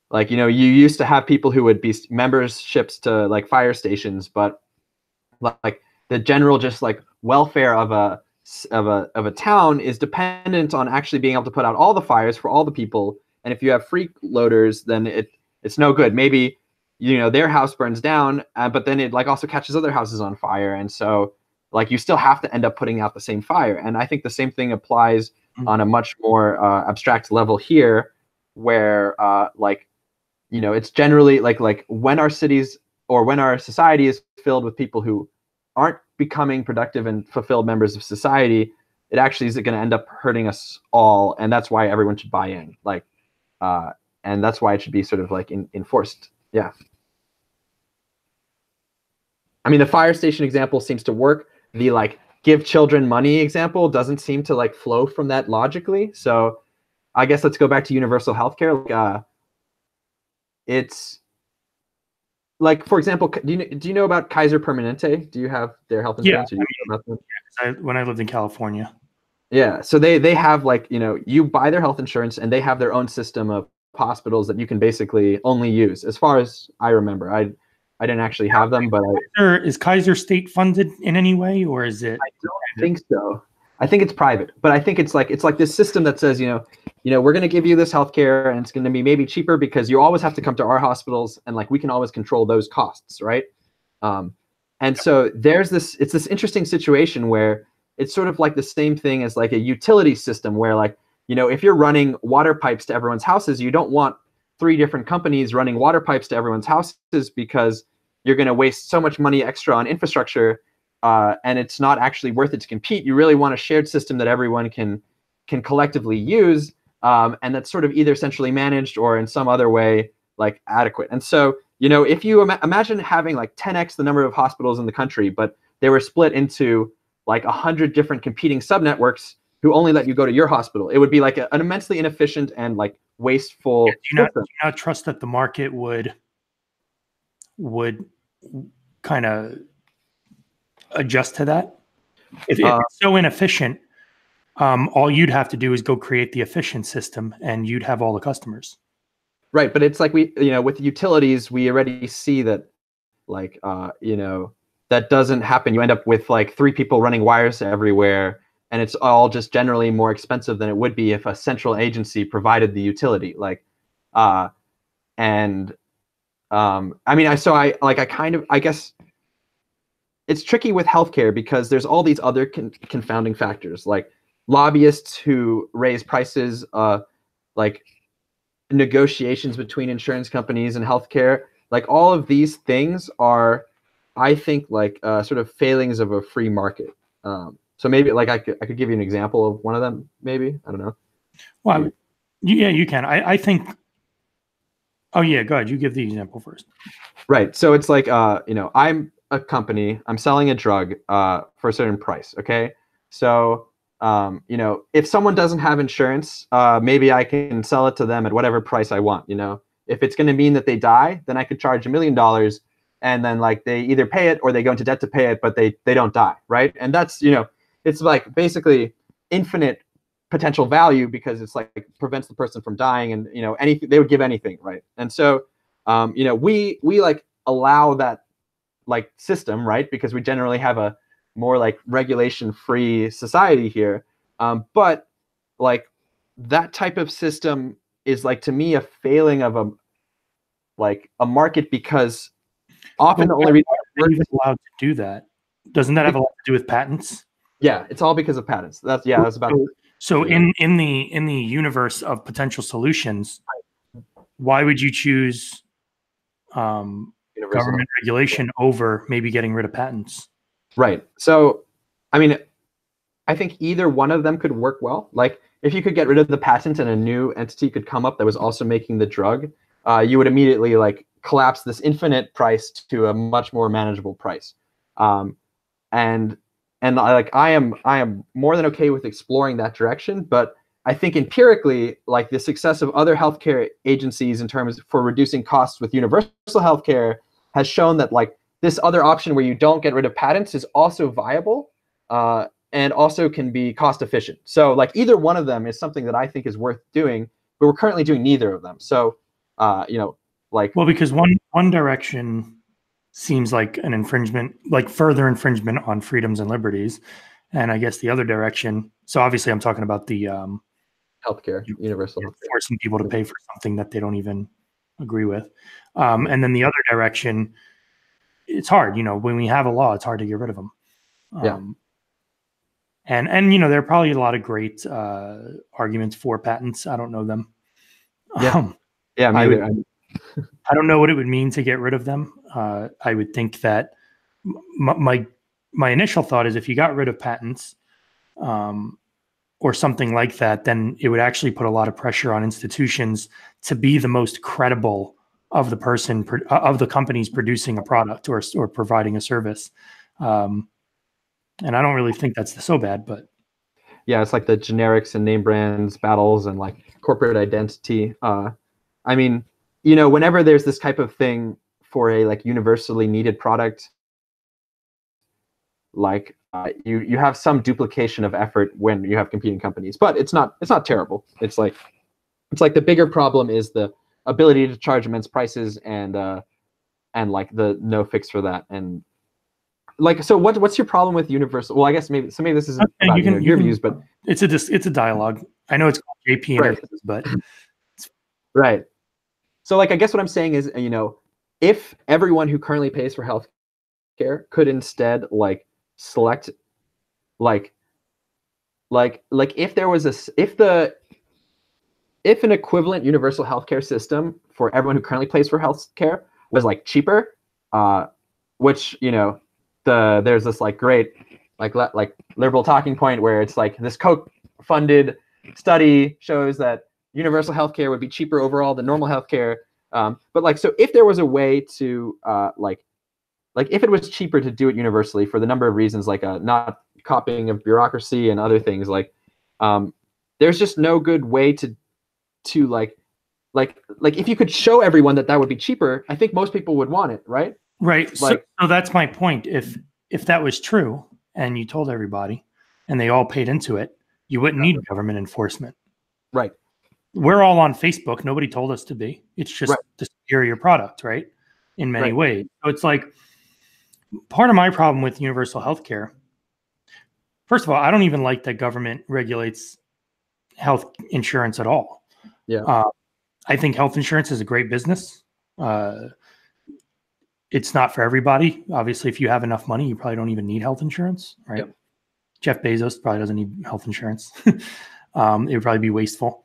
like, you used to have people who would be memberships to like fire stations, but like the general just like welfare of a town is dependent on actually being able to put out all the fires for all the people. And if you have freeloaders, then it's no good. Maybe their house burns down, but then it like also catches other houses on fire, and so like you still have to end up putting out the same fire. And I think the same thing applies on a much more abstract level here, where it's generally like when our cities or when our society is filled with people who aren't becoming productive and fulfilled members of society, it actually is going to end up hurting us all, and that's why everyone should buy in. Like, and that's why it should be sort of like enforced. Yeah. I mean, the fire station example seems to work. The like give children money example doesn't seem to like flow from that logically. So I guess let's go back to universal healthcare. It's like, for example, do you know about Kaiser Permanente? Do you have their health insurance? Yeah, when I lived in California. Yeah, so they have like, you buy their health insurance and they have their own system of hospitals that you can basically only use. As far as I remember, I didn't actually have them, but is Kaiser state funded in any way, or is it? I don't think so. I think it's private, but I think it's like this system that says, we're going to give you this healthcare and it's going to be maybe cheaper because you always have to come to our hospitals and like we can always control those costs, right? And so it's this interesting situation where it's sort of like the same thing as like a utility system where like, if you're running water pipes to everyone's houses, you don't want 3 different companies running water pipes to everyone's houses because you're going to waste so much money extra on infrastructure, and it's not actually worth it to compete. You really want a shared system that everyone can collectively use, and that's sort of either centrally managed or in some other way like adequate. And so, if you imagine having like 10x the number of hospitals in the country, but they were split into like 100 different competing subnetworks who only let you go to your hospital, it would be like an immensely inefficient and like wasteful. Do you not trust that the market would kind of adjust to that? If it's so inefficient, all you'd have to do is go create the efficient system and you'd have all the customers. Right, but it's like with utilities, we already see that like, that doesn't happen. You end up with like 3 people running wires everywhere, and it's all just generally more expensive than it would be if a central agency provided the utility. Like, I mean, I guess it's tricky with healthcare because there's all these other confounding factors, like lobbyists who raise prices, like negotiations between insurance companies and healthcare. Like all of these things are, I think, like sort of failings of a free market. So maybe like I could give you an example of one of them. Maybe, I don't know. Well, yeah, you can. I think. Oh yeah, go ahead. You give the example first. Right. So it's like I'm a company. I'm selling a drug for a certain price. Okay. So if someone doesn't have insurance, maybe I can sell it to them at whatever price I want. If it's going to mean that they die, then I could charge $1 million. And then like they either pay it or they go into debt to pay it, but they don't die, right? And that's, it's like basically infinite potential value because it's like prevents the person from dying, and anything, they would give anything, right? And so we like allow that like system, right? Because we generally have a more like regulation-free society here. But like that type of system is like, to me, a failing of a market, because often the only reason we're even allowed to do that, doesn't that have a lot to do with patents? Yeah, it's all because of patents. That's about it. So in the universe of potential solutions, why would you choose government regulation over maybe getting rid of patents? Right. So, I mean, I think either one of them could work well. Like if you could get rid of the patent and a new entity could come up that was also making the drug, you would immediately like collapse this infinite price to a much more manageable price. And like I am more than okay with exploring that direction, but I think empirically, like the success of other healthcare agencies in terms for reducing costs with universal healthcare has shown that like this other option where you don't get rid of patents is also viable, and also can be cost efficient. So like either one of them is something that I think is worth doing, but we're currently doing neither of them. So because one direction seems like an infringement, like further infringement on freedoms and liberties, and I guess the other direction. So obviously, I'm talking about the healthcare, universal healthcare, forcing people to pay for something that they don't even agree with, and then the other direction, it's hard. When we have a law, it's hard to get rid of them. And there are probably a lot of great arguments for patents. I don't know them. I don't know what it would mean to get rid of them. I would think that my initial thought is if you got rid of patents or something like that, then it would actually put a lot of pressure on institutions to be the most credible of the person of the companies producing a product or providing a service. And I don't really think that's so bad, but yeah, it's like the generics and name brands battles and like corporate identity. I mean, whenever there's this type of thing for a like universally needed product, like you have some duplication of effort when you have competing companies, but it's not terrible. It's like the bigger problem is the ability to charge immense prices and like the no fix for that. And like, so what's your problem with universal? Well, I guess maybe this isn't about your views, but it's a dialogue. I know it's called JP interviews, but right. So like, I guess what I'm saying is, if everyone who currently pays for health care could instead like select like if there was if an equivalent universal healthcare system for everyone who currently pays for healthcare was like cheaper, which there's this like great like liberal talking point where it's like this Koch-funded study shows that universal healthcare would be cheaper overall than normal healthcare. But like, so if there was a way to like if it was cheaper to do it universally for the number of reasons, like not copying of bureaucracy and other things, like there's just no good way to like if you could show everyone that would be cheaper, I think most people would want it, right? Right. Like, so that's my point. If that was true and you told everybody and they all paid into it, you wouldn't need government enforcement. Right. We're all on Facebook. Nobody told us to be. It's just the superior product, right? In many ways. So it's like part of my problem with universal healthcare. First of all, I don't even like that government regulates health insurance at all. Yeah. I think health insurance is a great business. It's not for everybody. Obviously, if you have enough money, you probably don't even need health insurance, right? Yep. Jeff Bezos probably doesn't need health insurance. It would probably be wasteful.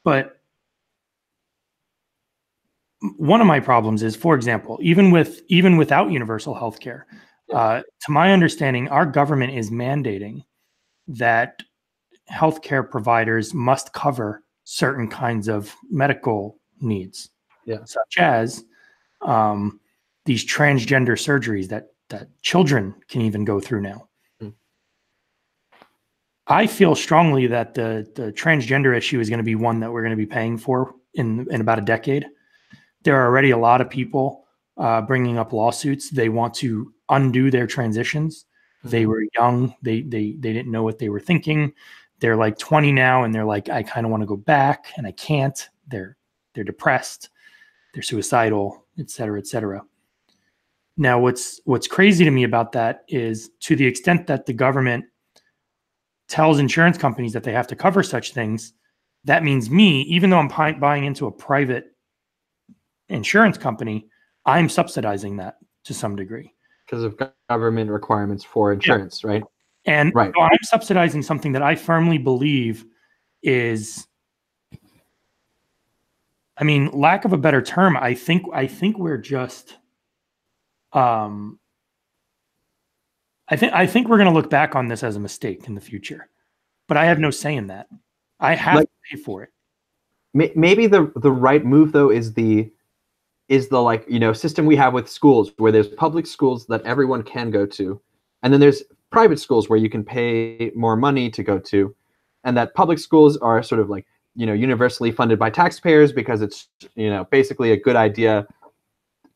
But one of my problems is, for example, even without universal health care, to my understanding, our government is mandating that healthcare providers must cover certain kinds of medical needs, such as these transgender surgeries that children can even go through now. I feel strongly that the transgender issue is going to be one that we're going to be paying for in about a decade. There are already a lot of people bringing up lawsuits. They want to undo their transitions. They were young. They didn't know what they were thinking. They're like 20 now, and they're like, I kind of want to go back, and I can't. They're depressed. They're suicidal, et cetera, et cetera. Now, what's crazy to me about that is, to the extent that the government tells insurance companies that they have to cover such things, that means me, even though I'm buying into a private insurance company, I'm subsidizing that to some degree. Because of government requirements for insurance, right? And so I'm subsidizing something that I firmly believe is, I mean, lack of a better term, I think we're just, I think we're going to look back on this as a mistake in the future, but I have no say in that. I have to pay for it. Maybe the right move though is the like, system we have with schools, where there's public schools that everyone can go to, and then there's private schools where you can pay more money to go to, and that public schools are sort of like, universally funded by taxpayers because it's, basically a good idea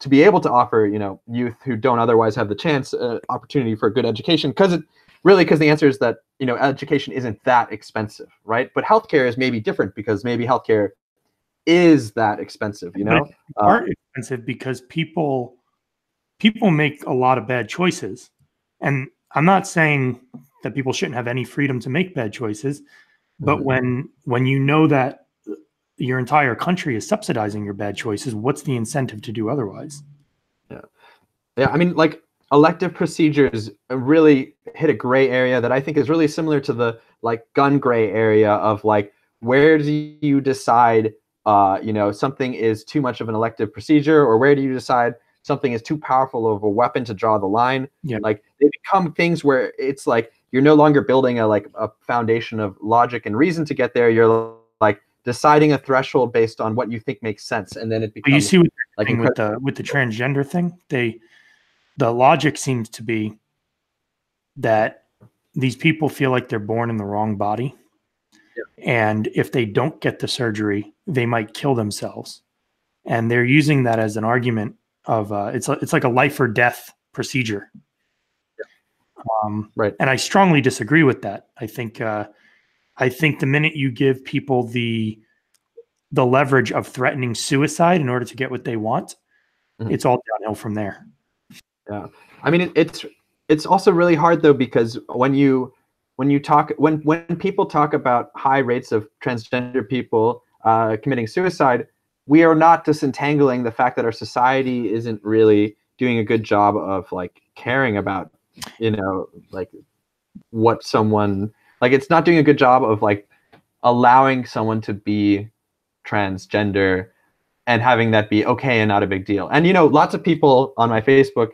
to be able to offer, youth who don't otherwise have the chance, opportunity for a good education, because the answer is that, education isn't that expensive, right? But healthcare is maybe different, because maybe healthcare is that expensive, But are expensive because people make a lot of bad choices. And I'm not saying that people shouldn't have any freedom to make bad choices, but when you know that your entire country is subsidizing your bad choices, what's the incentive to do otherwise? Yeah. I mean, like, elective procedures really hit a gray area that I think is really similar to the like gun gray area of like, where do you decide, something is too much of an elective procedure, or where do you decide something is too powerful of a weapon to draw the line? Yeah. Like, they become things where it's like, you're no longer building a foundation of logic and reason to get there. You're like deciding a threshold based on what you think makes sense, and then it becomes. But you see what like with the transgender thing, the logic seems to be that these people feel like they're born in the wrong body, and if they don't get the surgery, they might kill themselves, and they're using that as an argument of it's like a life or death procedure. Right. And I strongly disagree with that. I think the minute you give people the leverage of threatening suicide in order to get what they want, it's all downhill from there. Yeah, I mean it's also really hard though, because when people talk about high rates of transgender people committing suicide, we are not disentangling the fact that our society isn't really doing a good job of like caring about, like what someone, like it's not doing a good job of like allowing someone to be transgender and having that be okay and not a big deal. And lots of people on my Facebook,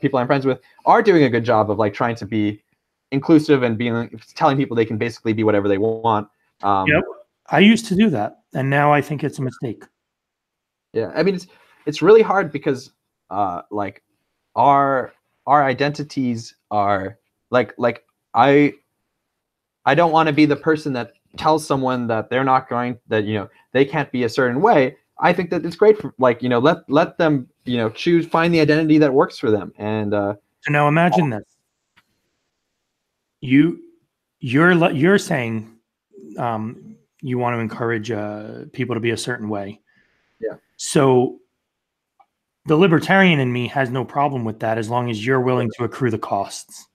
people I'm friends with, are doing a good job of like trying to be inclusive and telling people they can basically be whatever they want. Yep. I used to do that, and now I think it's a mistake. Yeah, I mean it's really hard because like our identities are like I don't want to be the person that tells someone that they're not going, that they can't be a certain way. I think that it's great for like let them choose, find the identity that works for them. And so now imagine this: you're saying you want to encourage people to be a certain way. Yeah. So the libertarian in me has no problem with that as long as you're willing to accrue the costs.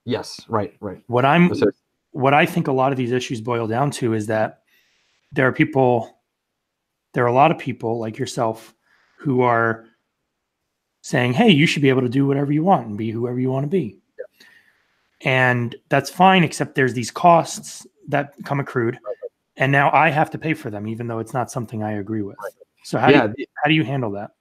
Yes, right. What I think a lot of these issues boil down to is that there are a lot of people like yourself who are saying, hey, you should be able to do whatever you want and be whoever you want to be. Yeah. And that's fine, except there's these costs that come accrued. Right. And now I have to pay for them, even though it's not something I agree with. Right. So how do you handle that?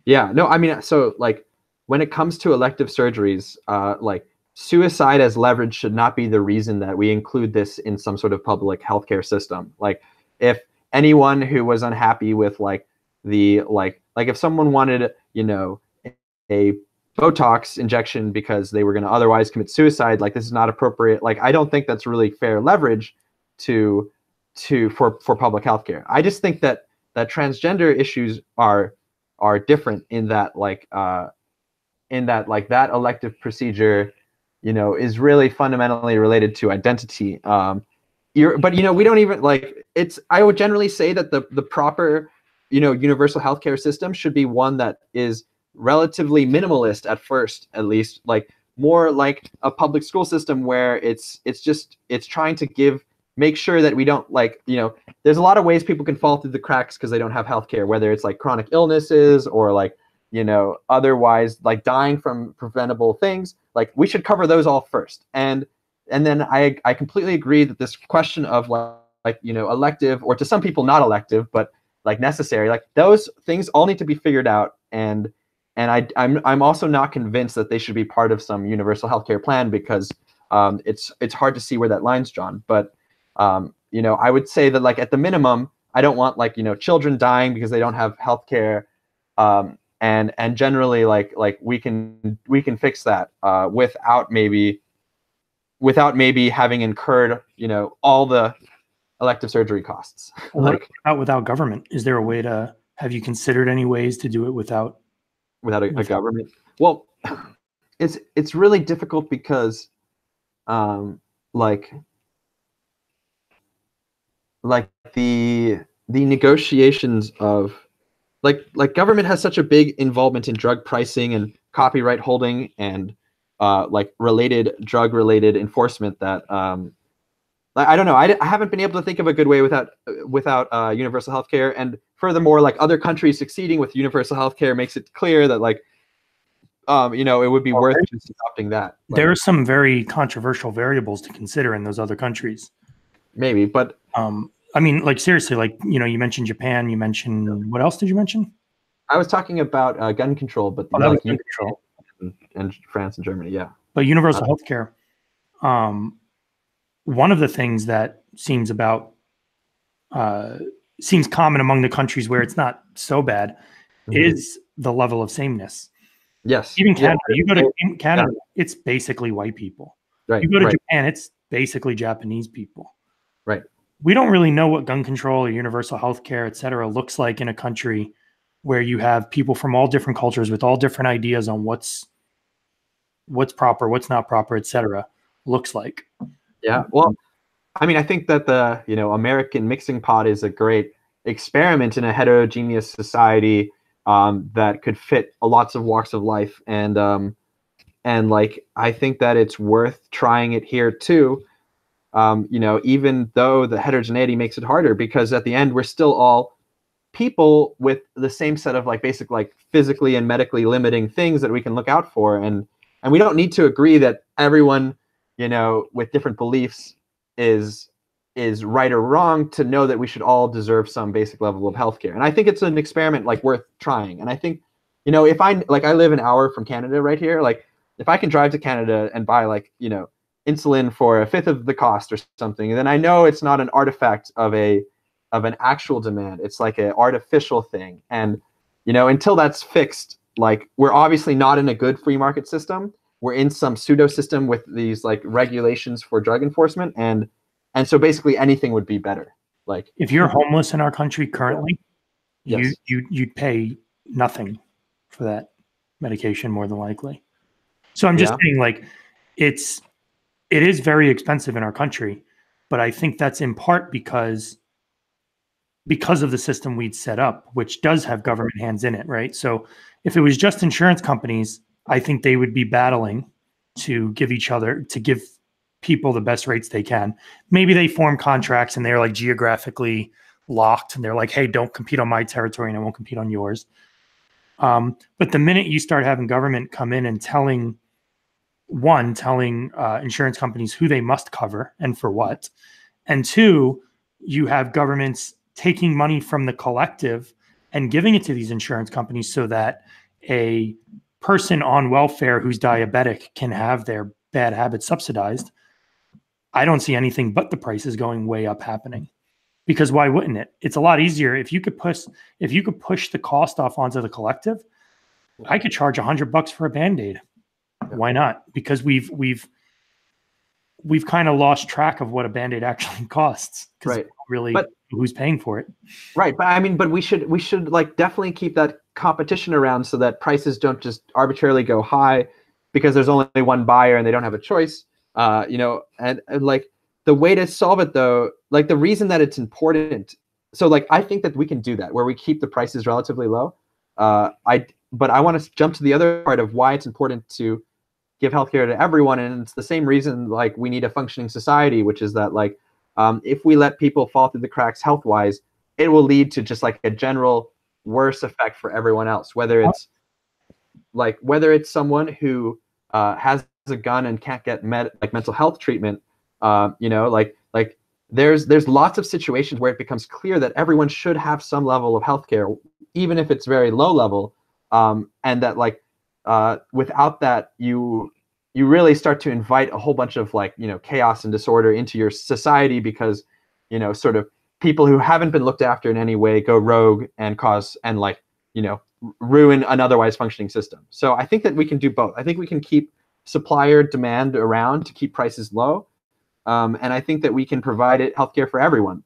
Yeah, no, I mean, so like when it comes to elective surgeries, like suicide as leverage should not be the reason that we include this in some sort of public healthcare system. Like if anyone who was unhappy with like if someone wanted, a Botox injection because they were going to otherwise commit suicide, like this is not appropriate. Like I don't think that's really fair leverage for public healthcare. I just think that transgender issues are different in that that elective procedure, is really fundamentally related to identity. But we don't even like it's. I would generally say that the proper, universal healthcare system should be one that is relatively minimalist at first, at least, like more like a public school system where it's trying to make sure that we don't there's a lot of ways people can fall through the cracks because they don't have healthcare, whether it's like chronic illnesses or like otherwise like dying from preventable things. Like we should cover those all first, and then I completely agree that this question of elective, or to some people not elective but like necessary, like those things all need to be figured out, and I'm also not convinced that they should be part of some universal healthcare plan, because it's hard to see where that line's drawn. But I would say that like at the minimum, I don't want children dying because they don't have healthcare, and generally like we can fix that without maybe having incurred all the elective surgery costs. Without government, is there a way to? Have you considered any ways to do it without a government? Well, it's really difficult because the negotiations of like government has such a big involvement in drug pricing and copyright holding and drug related enforcement that I don't know. I haven't been able to think of a good way without universal healthcare. And furthermore, like other countries succeeding with universal healthcare makes it clear that it would be worth just adopting that. There are some very controversial variables to consider in those other countries. Maybe, but I mean, like seriously, like you mentioned Japan. You mentioned what else did you mention? I was talking about gun control, but gun control and France and Germany, yeah. But universal healthcare. One of the things that seems about seems common among the countries where it's not so bad, is the level of sameness. Yes. Even Canada, you go to Canada, it's basically white people. Right. You go to Japan, it's basically Japanese people. Right. We don't really know what gun control or universal health care, et cetera, looks like in a country where you have people from all different cultures with all different ideas on what's proper, what's not proper, et cetera, looks like. Yeah. Well, I mean, I think that the, American mixing pot is a great experiment in a heterogeneous society that could fit lots of walks of life. And like, I think that it's worth trying it here too. Even though the heterogeneity makes it harder, because at the end, we're still all people with the same set of like basic, like physically and medically limiting things that we can look out for. And we don't need to agree that everyone, with different beliefs is right or wrong to know that we should all deserve some basic level of healthcare. And I think it's an experiment like worth trying. And I think, if I live an hour from Canada right here, like if I can drive to Canada and buy like, insulin for a fifth of the cost or something, then I know it's not an artifact of an actual demand. It's like an artificial thing. And, until that's fixed, like we're obviously not in a good free market system. We're in some pseudo system with these like regulations for drug enforcement. And so basically anything would be better. Like if you're homeless in our country currently, yes. you'd pay nothing for that medication more than likely. So I'm just saying, like, it is very expensive in our country, but I think that's in part because of the system we'd set up, which does have government hands in it, right? So if it was just insurance companies, I think they would be battling to give people the best rates they can. Maybe they form contracts and they're like geographically locked and they're like, hey, don't compete on my territory and I won't compete on yours. But the minute you start having government come in and telling insurance companies who they must cover and for what, and two, you have governments taking money from the collective and giving it to these insurance companies so that a person on welfare who's diabetic can have their bad habits subsidized. I don't see anything but the prices going way up happening, because why wouldn't it? It's a lot easier if you could push the cost off onto the collective. I could charge $100 for a Band-Aid. Why not? Because we've kind of lost track of what a Band-Aid actually costs. Right. Really, who's paying for it? Right. But I mean, we should like definitely keep that competition around so that prices don't just arbitrarily go high because there's only one buyer and they don't have a choice. And like the way to solve it though, like the reason that it's important. So like, I think that we can do that where we keep the prices relatively low. But I want to jump to the other part of why it's important to give healthcare to everyone. And it's the same reason, like we need a functioning society, which is that like, if we let people fall through the cracks health-wise, it will lead to just like a general worse effect for everyone else, whether it's someone who has a gun and can't get mental health treatment, there's lots of situations where it becomes clear that everyone should have some level of healthcare, even if it's very low level, and that like without that you really start to invite a whole bunch of like chaos and disorder into your society because sort of people who haven't been looked after in any way go rogue and cause and like ruin an otherwise functioning system. So I think that we can do both. I think we can keep supplier demand around to keep prices low. And I think that we can provide healthcare for everyone.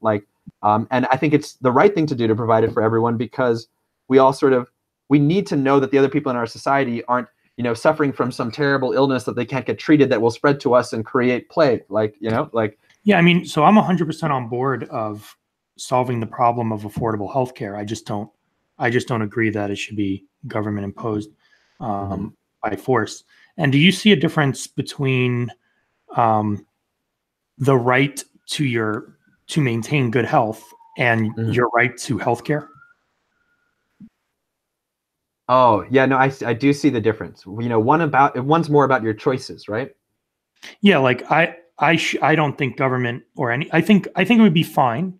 And I think it's the right thing to do to provide it for everyone because we need to know that the other people in our society aren't, suffering from some terrible illness that they can't get treated that will spread to us and create plague. Yeah, I mean, so I'm 100% on board of solving the problem of affordable healthcare. I just don't agree that it should be government imposed by force. And do you see a difference between the right to maintain good health and your right to healthcare? Oh yeah, no, I do see the difference. One's more about your choices, right? Yeah, like I don't think government or any. I think it would be fine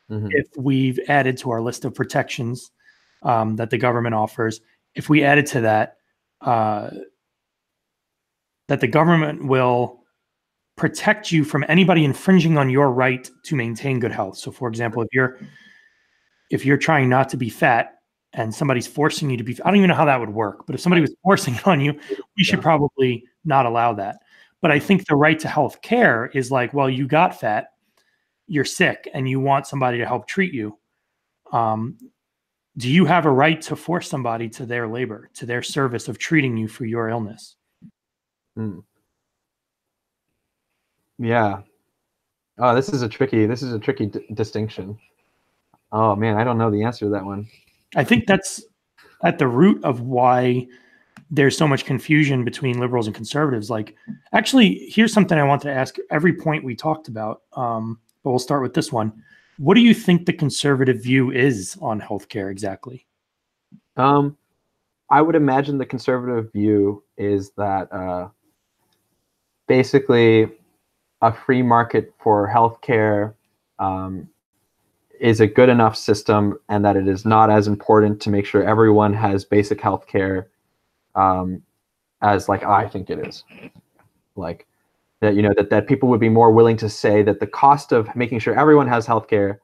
if we've added to our list of protections that the government offers. If we added to that, that the government will protect you from anybody infringing on your right to maintain good health. So, for example, if you're if you're trying not to be fat and somebody's forcing you to be, I don't even know how that would work, but if somebody was forcing it on you, we should probably not allow that. But I think the right to health care is like, well, you got fat, you're sick, and you want somebody to help treat you. Do you have a right to force somebody to their labor, to their service of treating you for your illness? Yeah. Oh, this is a tricky distinction. Oh man, I don't know the answer to that one. I think that's at the root of why there's so much confusion between liberals and conservatives. Like, actually, here's something I want to ask every point we talked about, but we'll start with this one. What do you think the conservative view is on healthcare exactly? I would imagine the conservative view is that basically a free market for healthcare is a good enough system, and that it is not as important to make sure everyone has basic healthcare as like I think it is. Like that, you know, that people would be more willing to say that the cost of making sure everyone has healthcare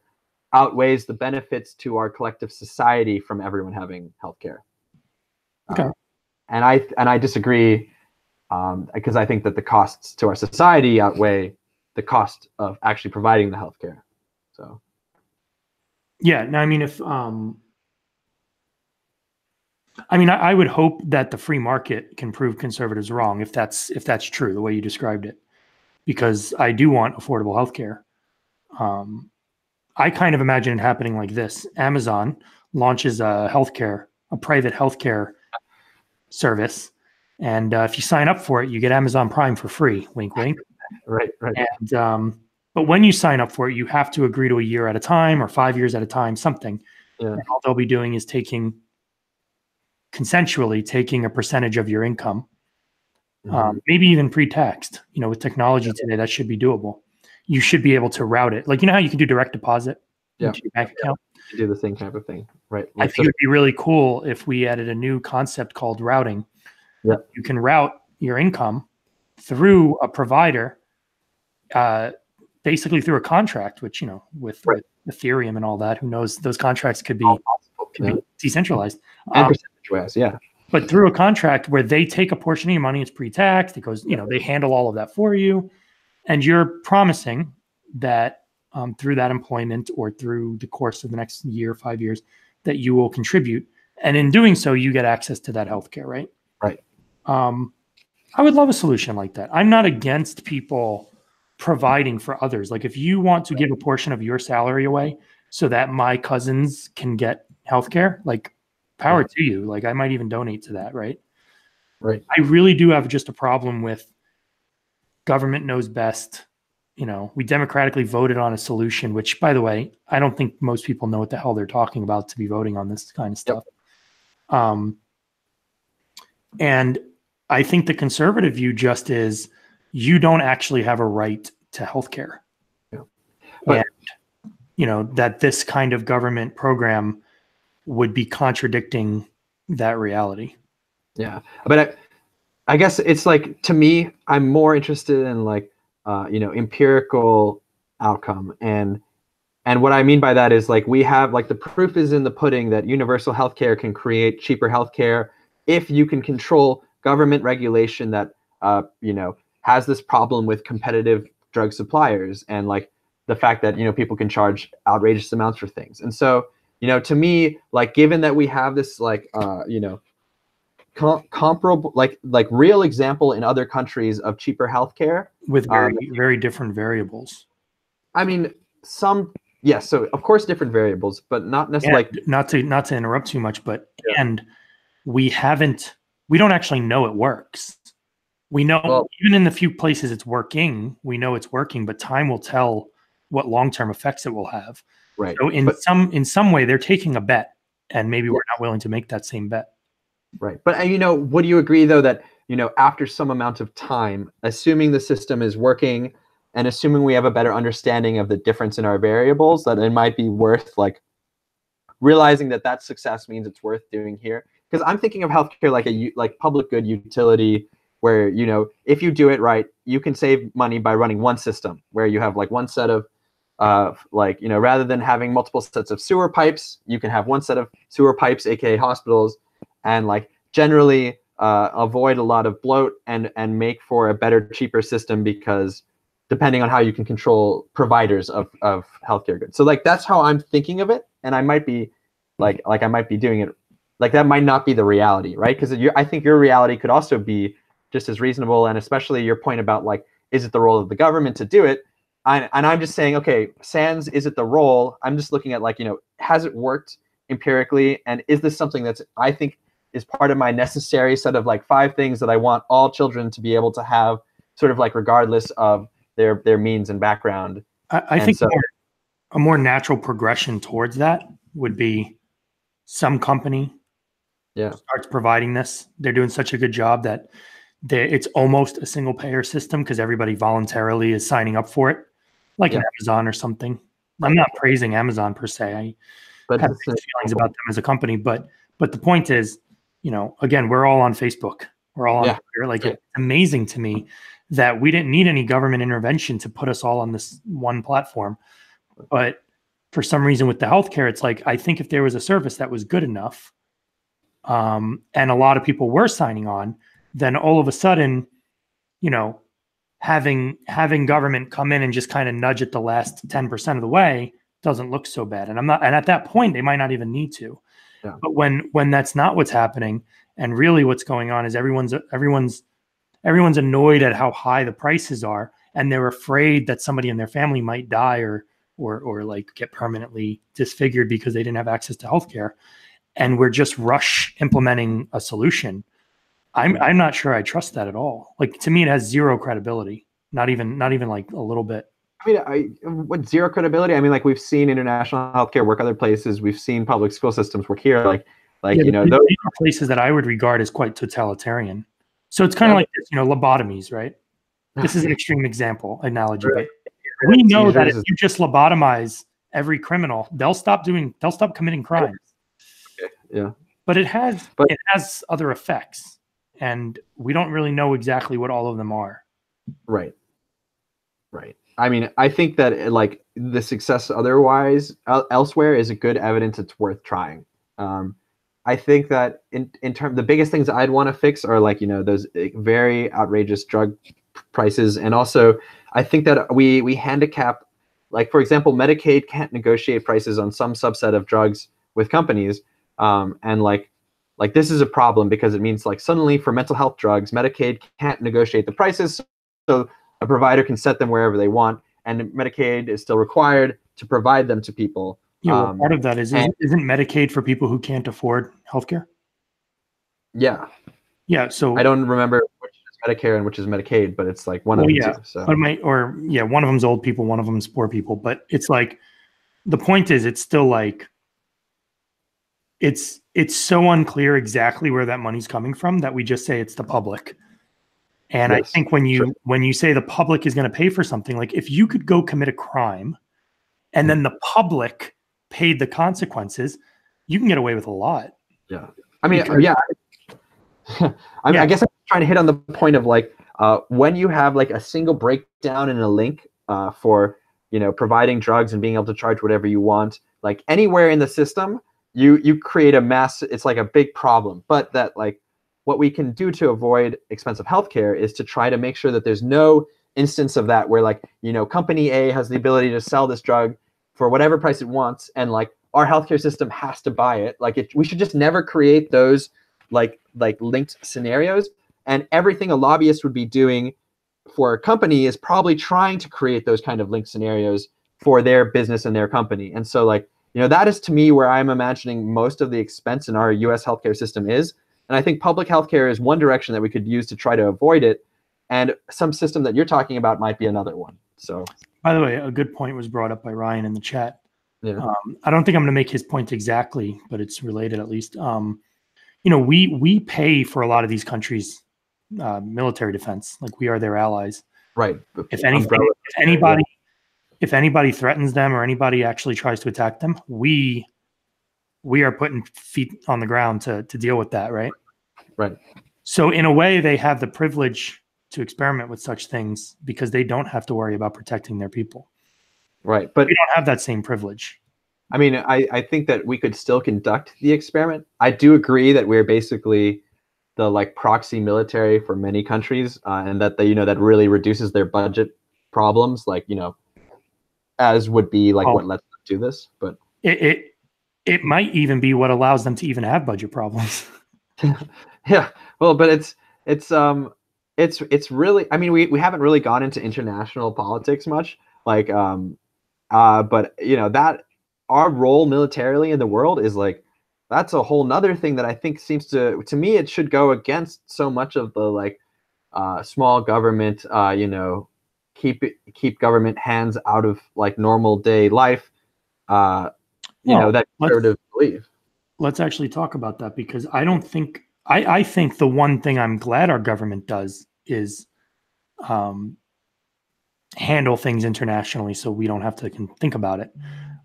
outweighs the benefits to our collective society from everyone having healthcare. Okay. And I disagree, because I think that the costs to our society outweigh the cost of actually providing the healthcare. So. Yeah. No, I mean, I would hope that the free market can prove conservatives wrong if that's true, the way you described it, because I do want affordable healthcare. I kind of imagine it happening like this: Amazon launches a private healthcare service, and if you sign up for it, you get Amazon Prime for free. Wink, wink. Right. And but when you sign up for it, you have to agree to a year at a time or 5 years at a time, something. Yeah. And all they'll be doing is consensually taking a percentage of your income, maybe even pre-taxed. You know, with technology today, that should be doable. You should be able to route it. Like, you know how you can do direct deposit into your bank account? You do the same type of thing, right? I think it'd be really cool if we added a new concept called routing. Yeah. You can route your income through a provider, basically through a contract, which, you know, with Ethereum and all that, who knows, those contracts could be decentralized. And percentage-wise, yeah. But through a contract where they take a portion of your money, it's pre-taxed. It goes, you know, they handle all of that for you. And you're promising that through that employment or through the course of the next year, 5 years, that you will contribute. And in doing so, you get access to that healthcare, right? Right. I would love a solution like that. I'm not against people providing for others. Like, if you want to give a portion of your salary away so that my cousins can get healthcare, like, power to you. Like, I might even donate to that, right? Right. I really do have just a problem with government knows best. You know, we democratically voted on a solution, which, by the way, I don't think most people know what the hell they're talking about to be voting on this kind of stuff. And I think the conservative view just is you don't actually have a right to healthcare. Yeah. But, and, you know, that this kind of government program would be contradicting that reality. Yeah. But I guess it's like, to me, I'm more interested in like, you know, empirical outcome. And what I mean by that is, like, we have, like, the proof is in the pudding that universal healthcare can create cheaper healthcare if you can control government regulation that, you know, has this problem with competitive drug suppliers, and like the fact that, you know, people can charge outrageous amounts for things. And so, you know, to me, like, given that we have this, like, you know, comparable, like real example in other countries of cheaper healthcare with very different variables. I mean, yes, so of course different variables, but not necessarily. Not to interrupt too much, but and we don't actually know it works. We know, even in the few places it's working, we know it's working, but time will tell what long-term effects it will have. Right. So in some way, they're taking a bet, and maybe we're not willing to make that same bet. Right. But, you know, would you agree, though, that, you know, after some amount of time, assuming the system is working and assuming we have a better understanding of the difference in our variables, that it might be worth, like, realizing that success means it's worth doing here? Because I'm thinking of healthcare like public good utility, where, you know, if you do it right, you can save money by running one system where you have like one set of like, rather than having multiple sets of sewer pipes, you can have one set of sewer pipes, aka hospitals, and like generally avoid a lot of bloat and make for a better, cheaper system, because depending on how you can control providers of healthcare goods. So like that's how I'm thinking of it, and I might be like I might be doing it like that might not be the reality, right? Because I think your reality could also be just as reasonable, and especially your point about like, is it the role of the government to do it? And I'm just saying, okay, sans, is it the role? I'm just looking at like, has it worked empirically? And is this something that's, I think, is part of my necessary set of like 5 things that I want all children to be able to have, sort of like regardless of their means and background. I think so, a more natural progression towards that would be some company starts providing this. They're doing such a good job that it's almost a single payer system because everybody voluntarily is signing up for it, like an Amazon or something. I'm not praising Amazon per se. I have feelings about them as a company, but the point is, again, we're all on Facebook. We're all on Twitter. Like it's amazing to me that we didn't need any government intervention to put us all on this one platform. But for some reason with the healthcare, it's like, I think if there was a service that was good enough, and a lot of people were signing on, then all of a sudden, having government come in and just kind of nudge it the last 10% of the way doesn't look so bad. And at that point, they might not even need to. Yeah. But when that's not what's happening, and really what's going on is everyone's annoyed at how high the prices are, and they're afraid that somebody in their family might die or like get permanently disfigured because they didn't have access to healthcare. And we're just rush implementing a solution. I'm not sure I trust that at all. Like, to me, it has zero credibility. Not even like a little bit. I mean, what zero credibility? I mean, like, we've seen international healthcare work other places. We've seen public school systems work here. Like those are places that I would regard as quite totalitarian. So it's kind of like this, lobotomies, right? This is an extreme analogy, but we know that if you just lobotomize every criminal, they'll stop committing crimes. Okay. Yeah. But it has other effects, and we don't really know exactly what all of them are. Right. I mean, I think that like the success otherwise elsewhere is a good evidence it's worth trying. I think that in terms, the biggest things I'd want to fix are like, those very outrageous drug prices. And also I think that we handicap, like, for example, Medicaid can't negotiate prices on some subset of drugs with companies. And like this is a problem because it means like suddenly for mental health drugs, Medicaid can't negotiate the prices. So a provider can set them wherever they want, and Medicaid is still required to provide them to people. Yeah, well, part of that isn't Medicaid for people who can't afford healthcare? Yeah. Yeah. So I don't remember which is Medicare and which is Medicaid, but it's like one of the two. So. One of them's old people, one of them's poor people. But it's like, the point is, it's still like, it's so unclear exactly where that money's coming from that we just say it's the public. And yes, I think when you say the public is going to pay for something, like if you could go commit a crime and then the public paid the consequences, you can get away with a lot. Yeah. I mean, I guess I'm trying to hit on the point of like, when you have like a single breakdown in a link for, providing drugs and being able to charge whatever you want, like anywhere in the system, you create a mass, it's like a big problem. But that like, what we can do to avoid expensive healthcare is to try to make sure that there's no instance of that where like, company A has the ability to sell this drug for whatever price it wants, and like our healthcare system has to buy it. Like we should just never create those like linked scenarios. And everything a lobbyist would be doing for a company is probably trying to create those kind of linked scenarios for their business and their company. And so like, that is to me where I'm imagining most of the expense in our US healthcare system is. And I think public healthcare is one direction that we could use to try to avoid it. And some system that you're talking about might be another one. So, by the way, a good point was brought up by Ryan in the chat. Yeah. I don't think I'm going to make his point exactly, but it's related at least. We pay for a lot of these countries' military defense, like we are their allies. Right. If anybody threatens them or anybody actually tries to attack them, we are putting feet on the ground to deal with that, right? Right. So in a way, they have the privilege to experiment with such things because they don't have to worry about protecting their people. Right. But We don't have that same privilege. I mean, I think that we could still conduct the experiment. I do agree that we're basically the like proxy military for many countries, and that that really reduces their budget problems, like as would be like what lets them do this. But it might even be what allows them to even have budget problems. yeah, well, but it's really, I mean, we haven't really gone into international politics much, like but that our role militarily in the world is like, that's a whole nother thing that I think seems to me it should go against so much of the like small government, keep government hands out of like normal day life, that conservative belief. Let's actually talk about that, because I think the one thing I'm glad our government does is handle things internationally so we don't have to think about it.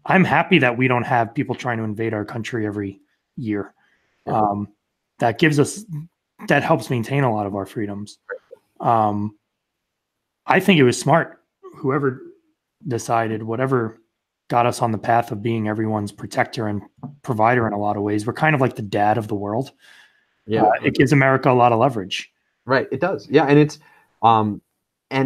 I'm happy that we don't have people trying to invade our country every year. That helps maintain a lot of our freedoms. I think it was smart, whoever decided, whatever got us on the path of being everyone's protector and provider in a lot of ways. We're kind of like the dad of the world. Yeah, it gives America a lot of leverage. Right, it does. Yeah, and it's and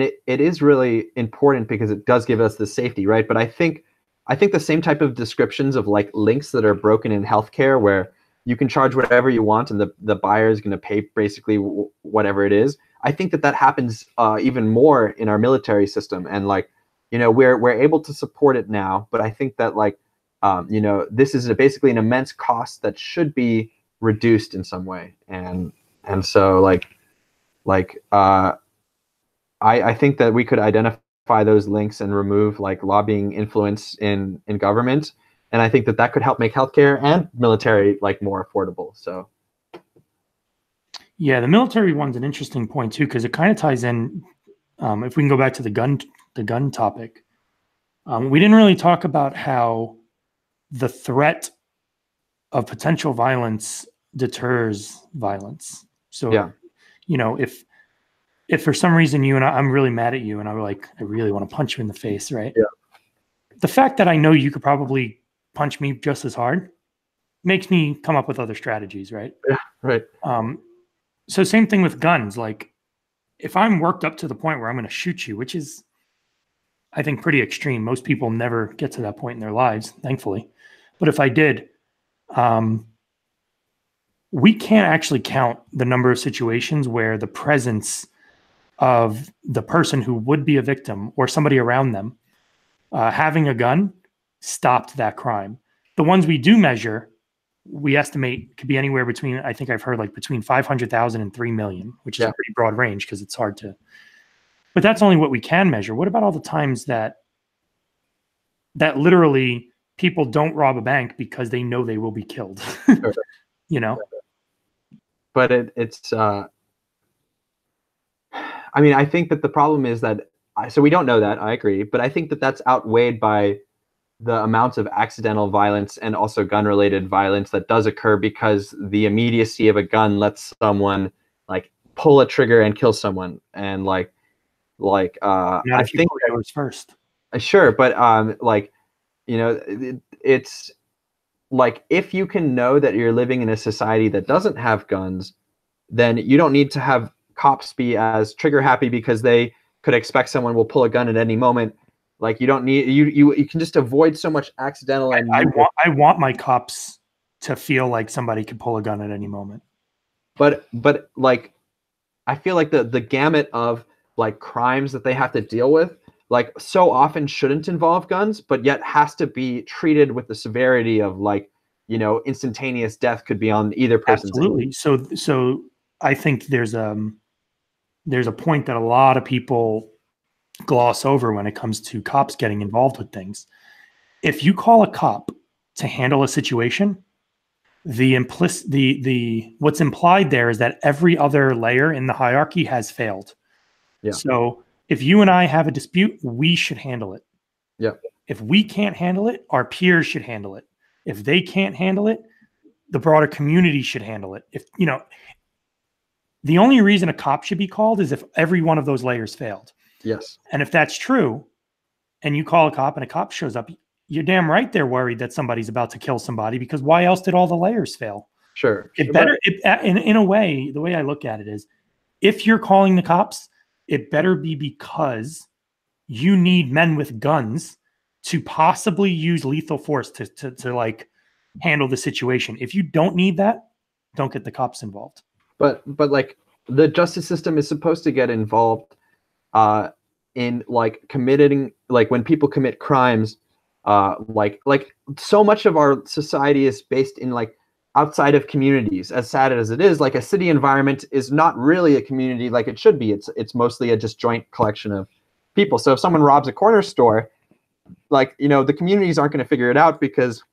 it is really important because it does give us the safety, right? But I think the same type of descriptions of like links that are broken in healthcare, where you can charge whatever you want and the buyer is going to pay basically whatever it is. I think that happens even more in our military system, and like we're able to support it now, but I think that like this is basically an immense cost that should be reduced in some way, and so I think that we could identify those links and remove like lobbying influence in government, and I think that could help make healthcare and military like more affordable. So yeah, the military one's an interesting point too, because it kind of ties in. If we can go back to the gun topic, we didn't really talk about how the threat of potential violence deters violence. So, yeah, if for some reason I'm really mad at you and I'm like, I really want to punch you in the face, right? Yeah. The fact that I know you could probably punch me just as hard makes me come up with other strategies, right? Yeah, right. So same thing with guns. Like, if I'm worked up to the point where I'm going to shoot you, which is, I think, pretty extreme. Most people never get to that point in their lives, thankfully. But if I did, we can't actually count the number of situations where the presence of the person who would be a victim or somebody around them having a gun stopped that crime. The ones we do measure, we estimate could be anywhere between, I think I've heard like between 500,000 and 3 million, which is a pretty broad range because it's hard to, but that's only what we can measure. What about all the times that literally people don't rob a bank because they know they will be killed? But it's I mean, I think that the problem is that, so we don't know that, I agree, but I think that that's outweighed by the amounts of accidental violence and also gun-related violence that does occur because the immediacy of a gun lets someone like pull a trigger and kill someone, and like I think yours first. Sure, but it's like, if you can know that you're living in a society that doesn't have guns, then you don't need to have cops be as trigger happy because they could expect someone will pull a gun at any moment. Like, you don't need, you can just avoid so much accidental. And I want my cops to feel like somebody could pull a gun at any moment. But like, I feel like the gamut of like crimes that they have to deal with, like, so often shouldn't involve guns, but yet has to be treated with the severity of like, instantaneous death could be on either person's. Absolutely. So I think there's a point that a lot of people gloss over when it comes to cops getting involved with things. If you call a cop to handle a situation, what's implied there is that every other layer in the hierarchy has failed. Yeah. So if you and I have a dispute, we should handle it. Yeah. If we can't handle it, our peers should handle it. If they can't handle it, the broader community should handle it. If the only reason a cop should be called is if every one of those layers failed. Yes. And if that's true, and you call a cop and a cop shows up, you're damn right they're worried that somebody's about to kill somebody, because why else did all the layers fail? Sure. In a way, the way I look at it is, if you're calling the cops, it better be because you need men with guns to possibly use lethal force to like handle the situation. If you don't need that, don't get the cops involved. But like the justice system is supposed to get involved in like committing, like when people commit crimes, like so much of our society is based in like outside of communities. As sad as it is, like a city environment is not really a community like it should be. It's mostly a disjoint collection of people. So if someone robs a corner store, like, you know, the communities aren't going to figure it out because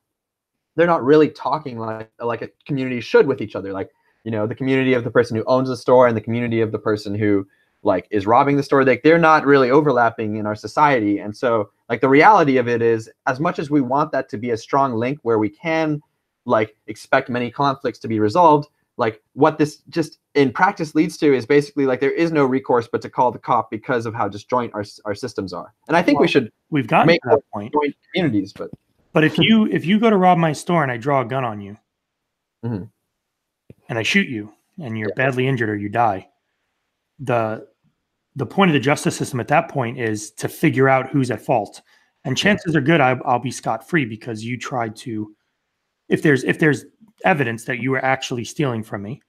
they're not really talking like a community should with each other. Like, you know, the community of the person who owns the store and the community of the person who like is robbing the store, like they're not really overlapping in our society. And so like the reality of it is, as much as we want that to be a strong link where we can like expect many conflicts to be resolved, like what this just in practice leads to is basically like there is no recourse but to call the cop because of how disjoint our systems are. And I think we've gotten to that point. Communities, but if you go to rob my store and I draw a gun on you, mm-hmm. and I shoot you and you're badly injured or you die, the point of the justice system at that point is to figure out who's at fault. And chances are good I'll be scot-free because you tried to, if there's evidence that you were actually stealing from me.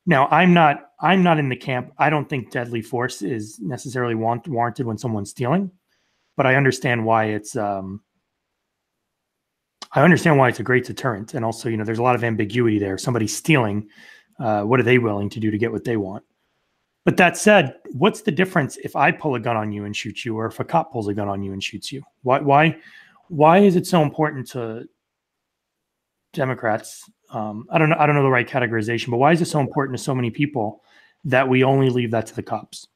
Now, I'm not in the camp. I don't think deadly force is necessarily warranted when someone's stealing, but I understand why it's a great deterrent. And also, you know, there's a lot of ambiguity there. If somebody's stealing, what are they willing to do to get what they want? But that said, what's the difference if I pull a gun on you and shoot you, or if a cop pulls a gun on you and shoots you? Why is it so important to Democrats? I don't know the right categorization, but why is it so important to so many people that we only leave that to the cops?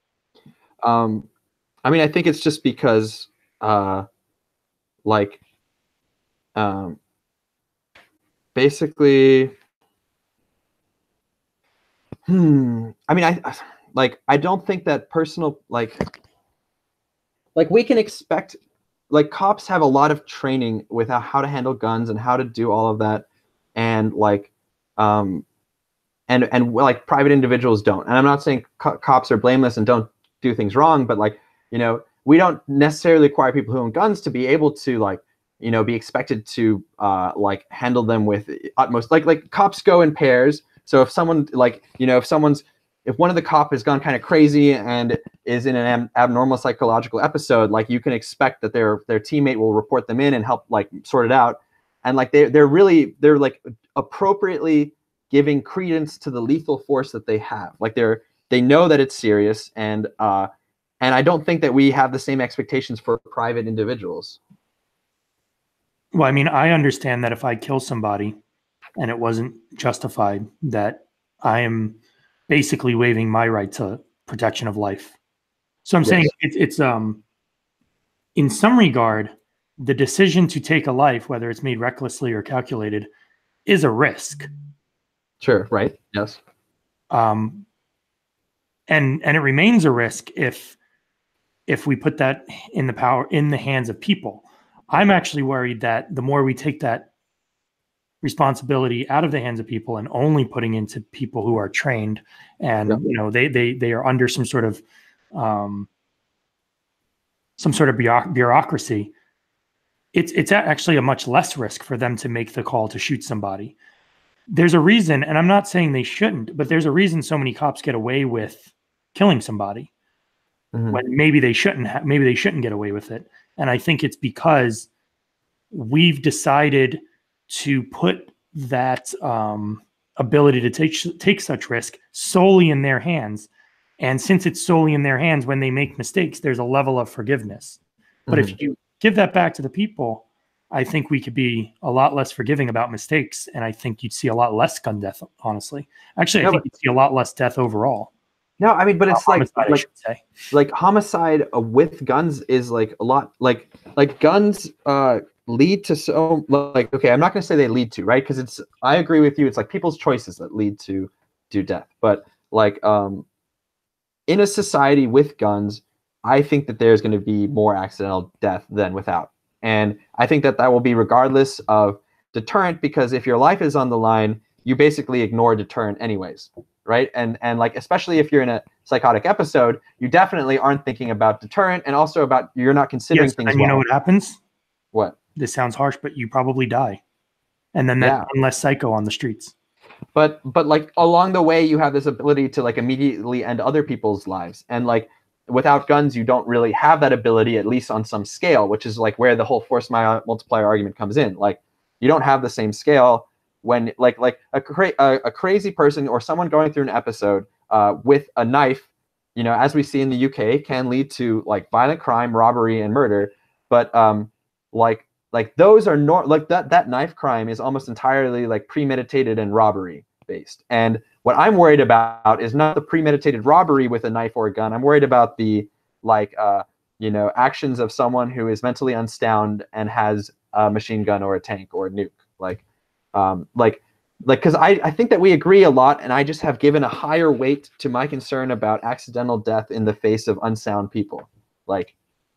I mean, I think it's just because, basically, I mean, I don't think that personal, like we can expect, like cops have a lot of training with how to handle guns and how to do all of that. And like, and like private individuals don't. And I'm not saying cops are blameless and don't do things wrong, but like, you know, we don't necessarily require people who own guns to be able to like, you know, be expected to like handle them with utmost, like cops go in pairs. So if someone like, you know, if one of the cop has gone kind of crazy and is in an abnormal psychological episode, like you can expect that their teammate will report them in and help like sort it out. And like they're like appropriately giving credence to the lethal force that they have. Like they know that it's serious, and I don't think that we have the same expectations for private individuals. Well, I mean, I understand that if I kill somebody and it wasn't justified, that I am basically waiving my right to protection of life. So I'm saying it's in some regard, the decision to take a life, whether it's made recklessly or calculated, is a risk. Sure. Right. Yes. And it remains a risk if we put that in the hands of people. I'm actually worried that the more we take that responsibility out of the hands of people and only putting into people who are trained and you know they are under some sort of bureaucracy, it's actually a much less risk for them to make the call to shoot somebody. There's a reason, and I'm not saying they shouldn't, but there's a reason so many cops get away with killing somebody when maybe they shouldn't get away with it. And I think it's because we've decided to put that ability to take such risk solely in their hands. And since it's solely in their hands, when they make mistakes, there's a level of forgiveness. But if you give that back to the people, I think we could be a lot less forgiving about mistakes. And I think you'd see a lot less gun death, honestly. Actually, I think you'd see a lot less death overall. No, I mean, but it's like homicide with guns is like a lot, like guns lead to so like, okay, I'm not going to say they lead to, right? Because I agree with you. It's like people's choices that lead to death. But like in a society with guns, I think that there's going to be more accidental death than without. And I think that will be regardless of deterrent, because if your life is on the line, you basically ignore deterrent anyways, right? And like, especially if you're in a psychotic episode, you definitely aren't thinking about deterrent, and also about, you're not considering things. And you know what happens? What? This sounds harsh, but you probably die. And then that's one less psycho on the streets. But like, along the way, you have this ability to like immediately end other people's lives. And like, without guns, you don't really have that ability, at least on some scale, which is like where the whole force multiplier argument comes in. Like, you don't have the same scale when like a crazy person or someone going through an episode with a knife, you know, as we see in the UK, can lead to like violent crime, robbery, and murder. But like those are like that knife crime is almost entirely like premeditated and robbery based. And what I'm worried about is not the premeditated robbery with a knife or a gun. I'm worried about the like you know, actions of someone who is mentally unsound and has a machine gun or a tank or a nuke. Because I think that we agree a lot, and I just have given a higher weight to my concern about accidental death in the face of unsound people, like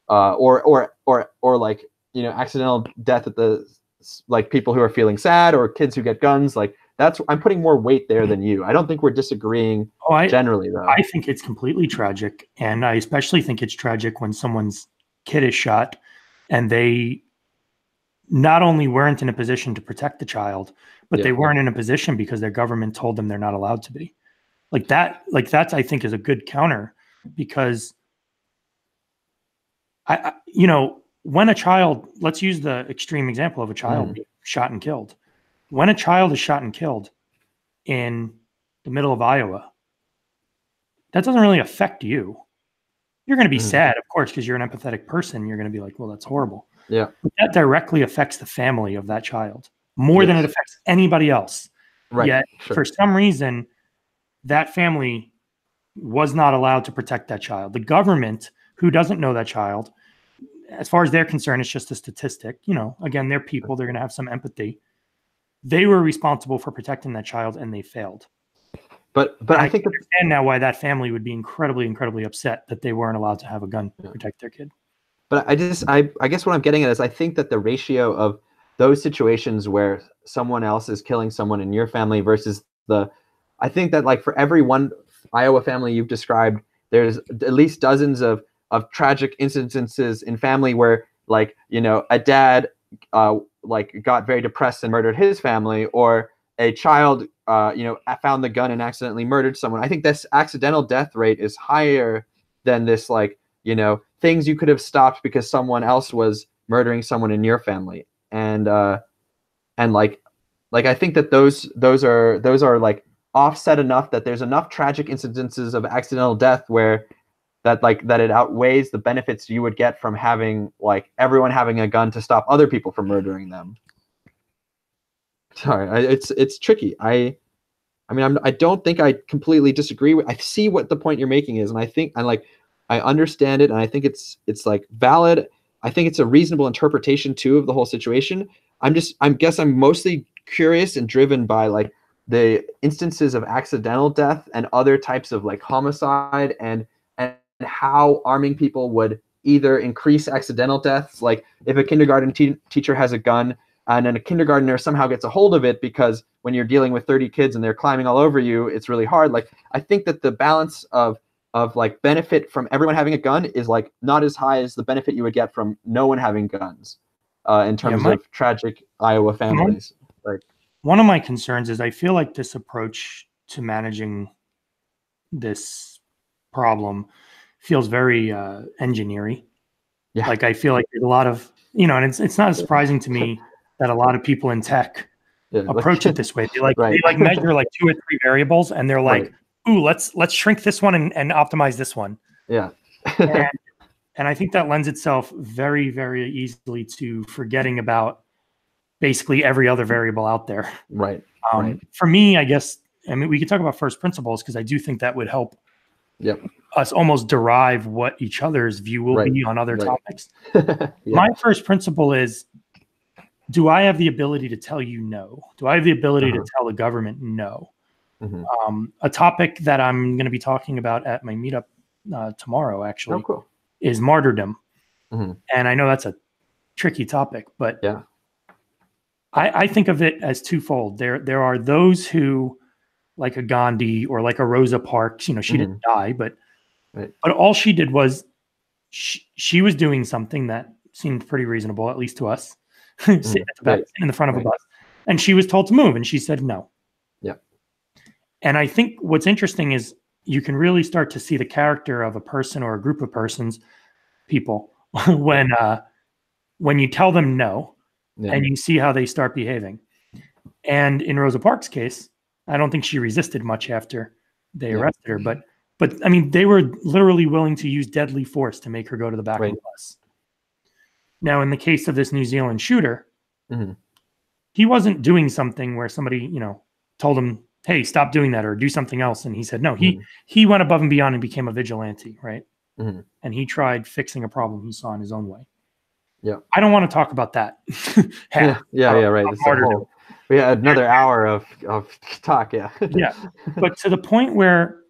or like, you know, accidental death at the like people who are feeling sad or kids who get guns. Like, that's, I'm putting more weight there than you. I don't think we're disagreeing generally, though. I think it's completely tragic, and I especially think it's tragic when someone's kid is shot and they not only weren't in a position to protect the child, but they weren't in a position because their government told them they're not allowed to be. Like that's, I think, is a good counter, because I you know, when a child, let's use the extreme example of a child being shot and killed. When a child is shot and killed in the middle of Iowa, that doesn't really affect you. You're going to be sad, of course, because you're an empathetic person. You're going to be like, well, that's horrible. Yeah. But that directly affects the family of that child more than it affects anybody else. Right. Yet, for some reason, that family was not allowed to protect that child. The government, who doesn't know that child, as far as they're concerned, it's just a statistic. You know, again, they're people. They're going to have some empathy. They were responsible for protecting that child, and they failed. But I think understand now why that family would be incredibly, incredibly upset that they weren't allowed to have a gun to protect their kid. But I guess what I'm getting at is, I think that the ratio of those situations where someone else is killing someone in your family versus I think that like for every one Iowa family you've described, there's at least dozens of tragic instances in family where, like, you know, a dad like got very depressed and murdered his family, or a child you know, found the gun and accidentally murdered someone. I think this accidental death rate is higher than this, like, you know, things you could have stopped because someone else was murdering someone in your family. And like I think that those are like offset enough that there's enough tragic incidences of accidental death where that it outweighs the benefits you would get from having like everyone having a gun to stop other people from murdering them. Sorry, it's tricky. I mean, I don't think I completely disagree with. I see what the point you're making is, and I think I understand it, and I think it's like valid. I think it's a reasonable interpretation too of the whole situation. I'm mostly curious and driven by like the instances of accidental death and other types of like homicide, and how arming people would either increase accidental deaths. Like if a kindergarten teacher has a gun and then a kindergartner somehow gets a hold of it, because when you're dealing with 30 kids and they're climbing all over you, it's really hard. Like, I think that the balance of like benefit from everyone having a gun is like not as high as the benefit you would get from no one having guns in terms of tragic Iowa families. Like, one of my concerns is I feel like this approach to managing this problem feels very engineering. Yeah. Like, I feel like there's a lot of, you know, and it's not surprising to me that a lot of people in tech approach it this way. They like measure like 2 or 3 variables, and they're like, ooh, let's shrink this one and optimize this one. Yeah. and I think that lends itself very, very easily to forgetting about basically every other variable out there. Right. For me, I guess, I mean, we could talk about first principles, because I do think that would help us almost derive what each other's view will be on other topics. My first principle is, do I have the ability to tell you no? Do I have the ability to tell the government no? A topic that I'm going to be talking about at my meetup tomorrow, actually. Oh, cool. is martyrdom. Mm-hmm. And I know that's a tricky topic, but yeah, I think of it as twofold. There are those who, like a Gandhi or like a Rosa Parks, she mm-hmm. didn't die, but right. but all she did was she was doing something that seemed pretty reasonable, at least to us, sitting at the back, Right. sitting in the front of a Right. bus, and she was told to move, and she said no. Yeah. And I think what's interesting is you can really start to see the character of a person or a group of people when you tell them no, Yeah. and you see how they start behaving. And in Rosa Parks' case, I don't think she resisted much after they arrested her, but I mean, they were literally willing to use deadly force to make her go to the back of the bus. Now, in the case of this New Zealand shooter, mm-hmm. he wasn't doing something where somebody, told him, "Hey, stop doing that," or do something else, and he said no. He went above and beyond and became a vigilante, right? Mm-hmm. And he tried fixing a problem he saw in his own way. Yeah, I don't want to talk about that. Right. We had another hour of talk. Yeah. Yeah, but to the point where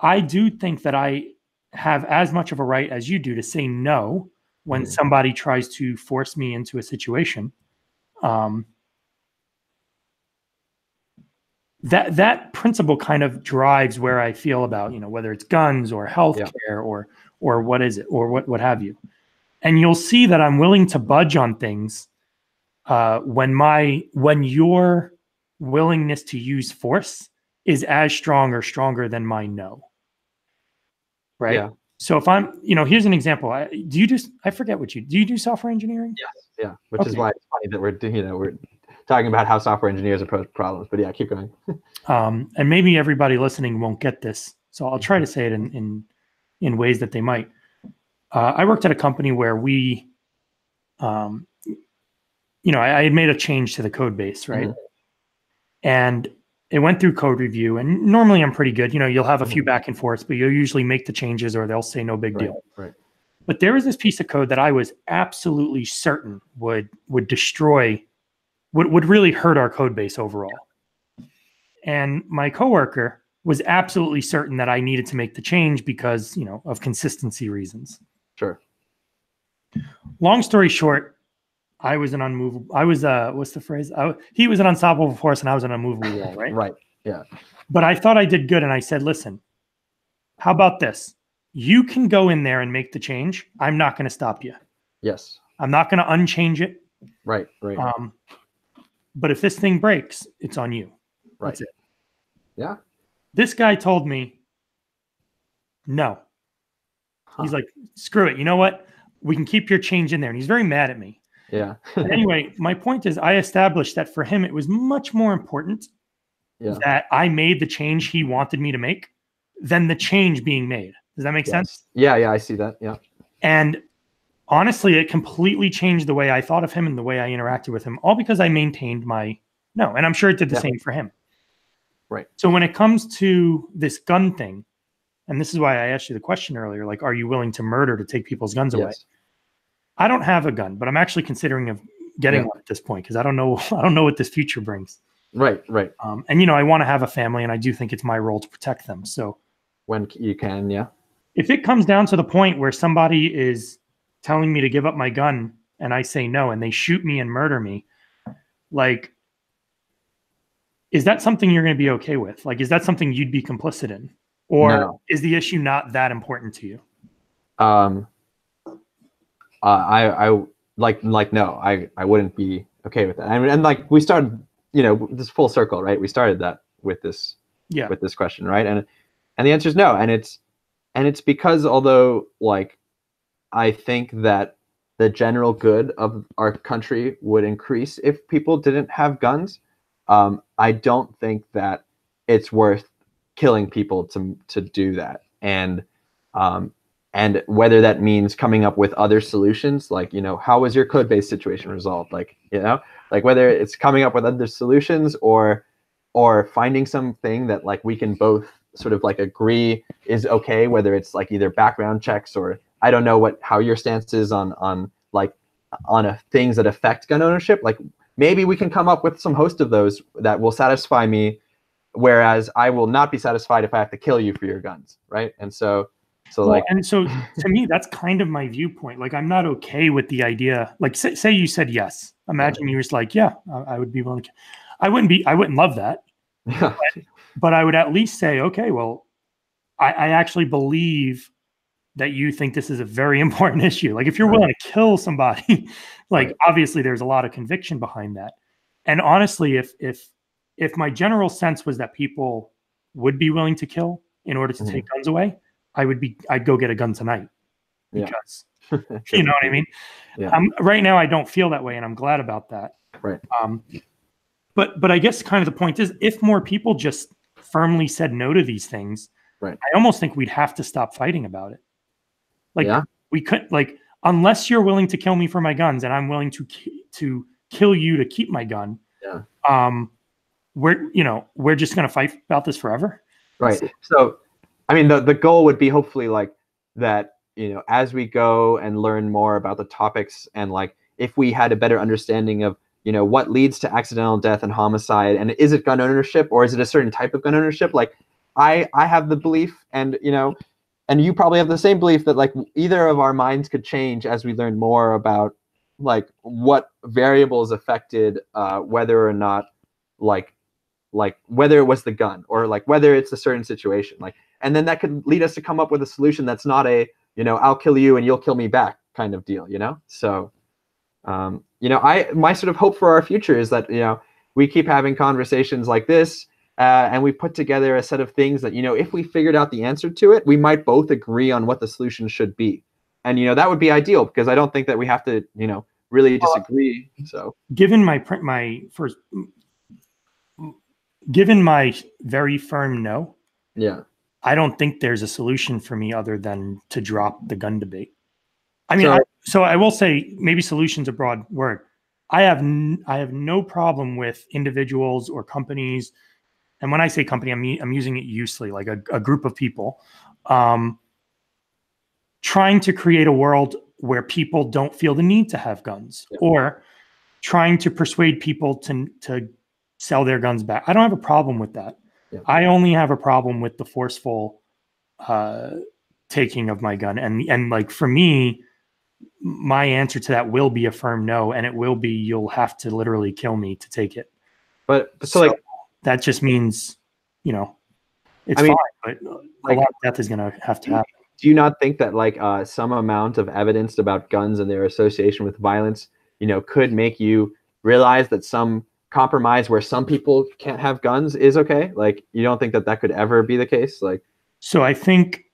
I do think that I have as much of a right as you do to say no when somebody tries to force me into a situation. That principle kind of drives where I feel about, whether it's guns or healthcare or what is it, or what have you. And you'll see that I'm willing to budge on things when your willingness to use force is as strong or stronger than my no. Right. Yeah. So if I'm, here's an example. I forget what do you do software engineering? Yes. Yeah. Which is why it's funny that we're talking about how software engineers approach problems, but yeah, keep going. And maybe everybody listening won't get this, so I'll try to say it in ways that they might. I worked at a company where we, I had made a change to the code base, right? Mm-hmm. And it went through code review, and normally I'm pretty good. You'll have a few back and forths, but you'll usually make the changes or they'll say no big deal. Right. But there was this piece of code that I was absolutely certain would destroy, would really hurt our code base overall. And my coworker was absolutely certain that I needed to make the change because, of consistency reasons. Sure. Long story short, I was what's the phrase? He was an unstoppable force and I was an unmovable wall, right? Right. Yeah. But I thought I did good. And I said, listen, how about this? You can go in there and make the change. I'm not going to stop you. Yes. I'm not going to unchange it. Right. But if this thing breaks, it's on you. Right. That's it. Yeah. This guy told me, no. He's like, screw it. You know what? We can keep your change in there. And he's very mad at me. Yeah. Anyway, my point is I established that for him, it was much more important that I made the change he wanted me to make than the change being made. Does that make sense? Yeah, I see that. Yeah. And honestly, it completely changed the way I thought of him and the way I interacted with him, all because I maintained my no. And I'm sure it did the same for him. Right. So when it comes to this gun thing, and this is why I asked you the question earlier, like, are you willing to murder to take people's guns away? I don't have a gun, but I'm actually considering of getting one at this point because I don't know what this future brings. Right. And I want to have a family, and I do think it's my role to protect them. So when you can, if it comes down to the point where somebody is telling me to give up my gun and I say no, and they shoot me and murder me, like, is that something you're going to be okay with? Like, is that something you'd be complicit in? Or is the issue not that important to you? I wouldn't be okay with that. I mean, and like we started, this full circle, right? We started that with this question, right? And the answer is no. And it's because although like I think that the general good of our country would increase if people didn't have guns, I don't think that it's worth killing people to do that. And whether that means coming up with other solutions, like, how was your code base situation resolved? Like, like whether it's coming up with other solutions or finding something that like we can both sort of like agree is okay, whether it's like either background checks or I don't know how your stance is on things that affect gun ownership. Like maybe we can come up with some host of those that will satisfy me, whereas I will not be satisfied if I have to kill you for your guns, right? And so So well, like, and so to me, that's kind of my viewpoint. Like, I'm not okay with the idea. Like, say you said yes. Imagine you were just like, yeah, I would be willing to. I wouldn't love that, yeah, but I would at least say, okay, well, I actually believe that you think this is a very important issue. Like, if you're willing to kill somebody, like obviously there's a lot of conviction behind that. And honestly, if my general sense was that people would be willing to kill in order to take guns away, I'd go get a gun tonight because you know what I mean? Yeah. Right now I don't feel that way, and I'm glad about that. Right. But I guess kind of the point is, if more people just firmly said no to these things, right. I almost think we'd have to stop fighting about it. Like we couldn't, like, unless you're willing to kill me for my guns and I'm willing to kill you to keep my gun. Yeah. We're just going to fight about this forever. Right. So, I mean, the goal would be hopefully like that, as we go and learn more about the topics, and like, if we had a better understanding of, what leads to accidental death and homicide, and is it gun ownership or is it a certain type of gun ownership? Like, I have the belief, and, and you probably have the same belief, that like either of our minds could change as we learn more about like what variables affected whether or not like whether it was the gun or like whether it's a certain situation, like, and then that could lead us to come up with a solution that's not a, I'll kill you and you'll kill me back kind of deal, So, my sort of hope for our future is that, we keep having conversations like this, and we put together a set of things that, if we figured out the answer to it, we might both agree on what the solution should be. And, that would be ideal, because I don't think that we have to, really disagree. So given my very firm no, I don't think there's a solution for me other than to drop the gun debate. I mean, so I will say, maybe solution's a broad word. I have no problem with individuals or companies, and when I say company, I'm using it loosely, like a group of people, trying to create a world where people don't feel the need to have guns, or trying to persuade people to sell their guns back. I don't have a problem with that. I only have a problem with the forceful taking of my gun, and like, for me, my answer to that will be a firm no, and it will be, you'll have to literally kill me to take it. But so like, that just means, it's fine, but like, a lot of death is going to have to happen. Do you not think that like some amount of evidence about guns and their association with violence, could make you realize that some compromise where some people can't have guns is okay? Like, you don't think that could ever be the case? Like, so I think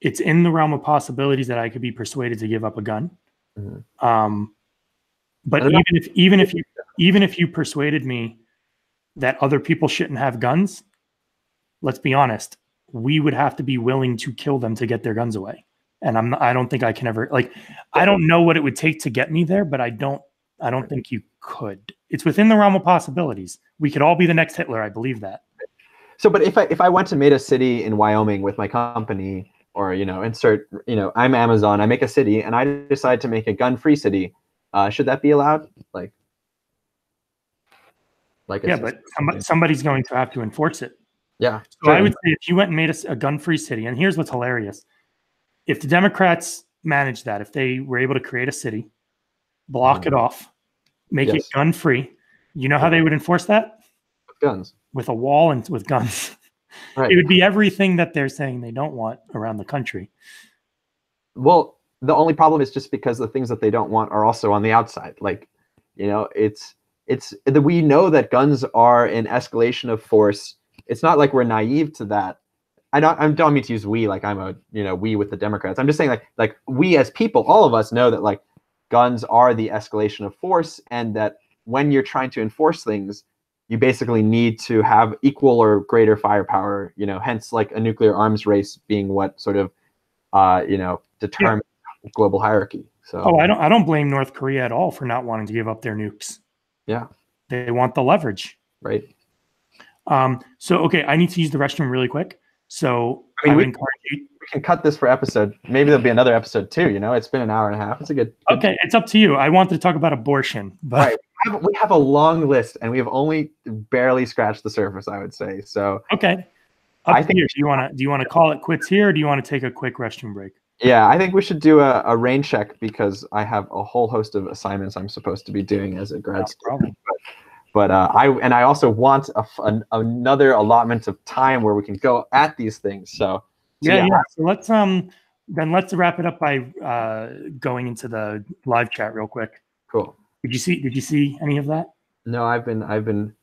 it's in the realm of possibilities that I could be persuaded to give up a gun. But even if you persuaded me that other people shouldn't have guns, let's be honest, we would have to be willing to kill them to get their guns away. And I don't think I can ever, like, I don't know what it would take to get me there, but I don't think you could. It's within the realm of possibilities. We could all be the next Hitler. I believe that. So, but if I went to made a city in Wyoming with my company, or, insert, I'm Amazon, I make a city and I decide to make a gun-free city, should that be allowed? Like, yeah, but somebody's going to have to enforce it. Yeah. So I would say, if you went and made a gun-free city, and here's what's hilarious. If the Democrats managed that, if they were able to create a city, block it off, make it gun-free, you know how they would enforce that? With guns. With a wall and with guns. Right. It would be everything that they're saying they don't want around the country. Well, the only problem is just because the things that they don't want are also on the outside. Like, it's we know that guns are an escalation of force. It's not like we're naive to that. I don't mean to use we, like I'm we with the Democrats. I'm just saying like we as people, all of us know that like guns are the escalation of force, and that when you're trying to enforce things, you basically need to have equal or greater firepower, hence like a nuclear arms race being what sort of, determines global hierarchy. So, I don't blame North Korea at all for not wanting to give up their nukes. Yeah. They want the leverage. Right. So, okay, I need to use the restroom really quick. So I mean, we can cut this for episode. Maybe there'll be another episode too. It's been an hour and a half. It's a good. Okay, it's up to you. I wanted to talk about abortion, but right. We have a long list, and we have only barely scratched the surface, I would say. So okay. Up to you. Do you want to call it quits here, or do you want to take a quick restroom break? Yeah, I think we should do a rain check because I have a whole host of assignments I'm supposed to be doing as a grad student. But I also want another allotment of time where we can go at these things. So yeah. So let's wrap it up by going into the live chat real quick. Cool. Did you see any of that? No, I've been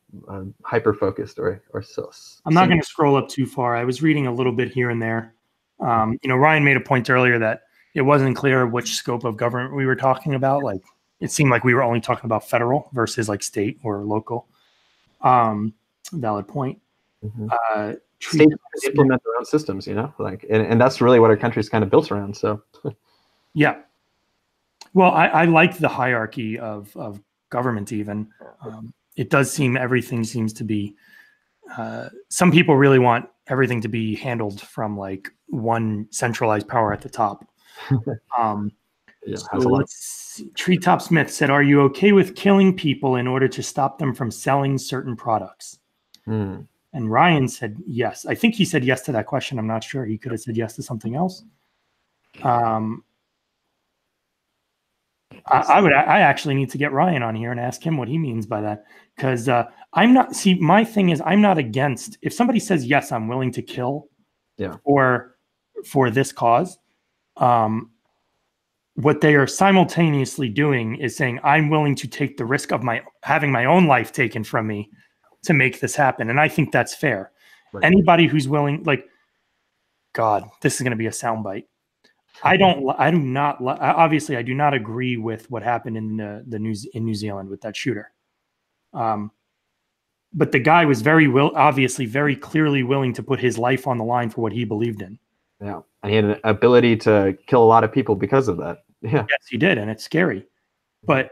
hyper focused or so. I'm not going to scroll up too far. I was reading a little bit here and there. Ryan made a point earlier that it wasn't clear which scope of government we were talking about. Like, it seemed like we were only talking about federal versus like state or local. Valid point. Mm-hmm. States implement their own systems, and that's really what our country is kind of built around. So, yeah. Well, I like the hierarchy of government. Even it does seem everything seems to be. Some people really want everything to be handled from like one centralized power at the top. So let's see. Treetop Smith said, "Are you okay with killing people in order to stop them from selling certain products?" And Ryan said yes. I think he said yes to that question. I'm not sure. He could have said yes to something else. I actually need to get Ryan on here and ask him what he means by that. Because my thing is, I'm not against, if somebody says, yes, I'm willing to kill for this cause, what they are simultaneously doing is saying, I'm willing to take the risk of having my own life taken from me to make this happen. And I think that's fair. Right. Anybody who's willing, like, God, this is going to be a soundbite. I do not agree with what happened in New Zealand with that shooter. But the guy was obviously very clearly willing to put his life on the line for what he believed in. Yeah. And he had an ability to kill a lot of people because of that. Yeah. Yes, he did. And it's scary. But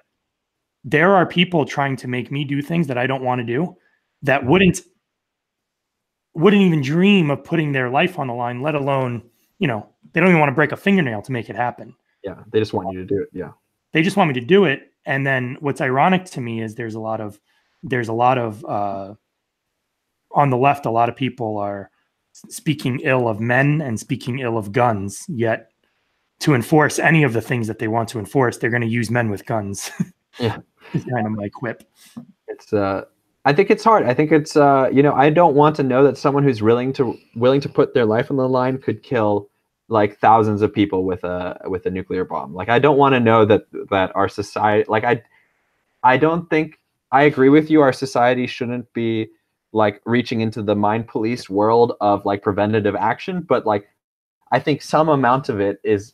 there are people trying to make me do things that I don't want to do that wouldn't even dream of putting their life on the line, let alone, they don't even want to break a fingernail to make it happen. Yeah. They just want you to do it. Yeah. They just want me to do it. And then what's ironic to me is there's a lot of on the left, a lot of people are speaking ill of men and speaking ill of guns, yet to enforce any of the things that they want to enforce, they're going to use men with guns. Yeah. It's kind of my quip. It's I think it's hard. I think it's I don't want to know that someone who's willing to put their life on the line could kill like thousands of people with a nuclear bomb. Like, I don't want to know that our society, like, I don't think, I agree with you. Our society shouldn't be like reaching into the mind police world of like preventative action, but like, I think some amount of it is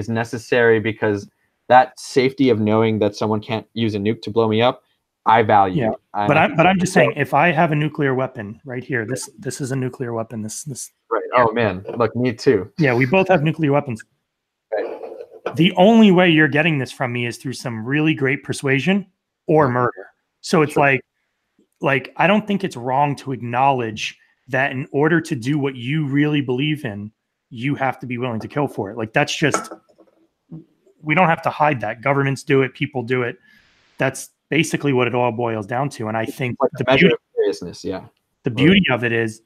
necessary because that safety of knowing that someone can't use a nuke to blow me up, I value. Yeah, but I'm just saying, if I have a nuclear weapon right here, this is a nuclear weapon. This right. Oh man, look, me too. Yeah, we both have nuclear weapons. Right. The only way you're getting this from me is through some really great persuasion or murder. So it's like I don't think it's wrong to acknowledge that in order to do what you really believe in, you have to be willing to kill for it. Like, that's just, we don't have to hide that. Governments do it. People do it. That's basically what it all boils down to. And I think like the measure of seriousness, the beauty of it is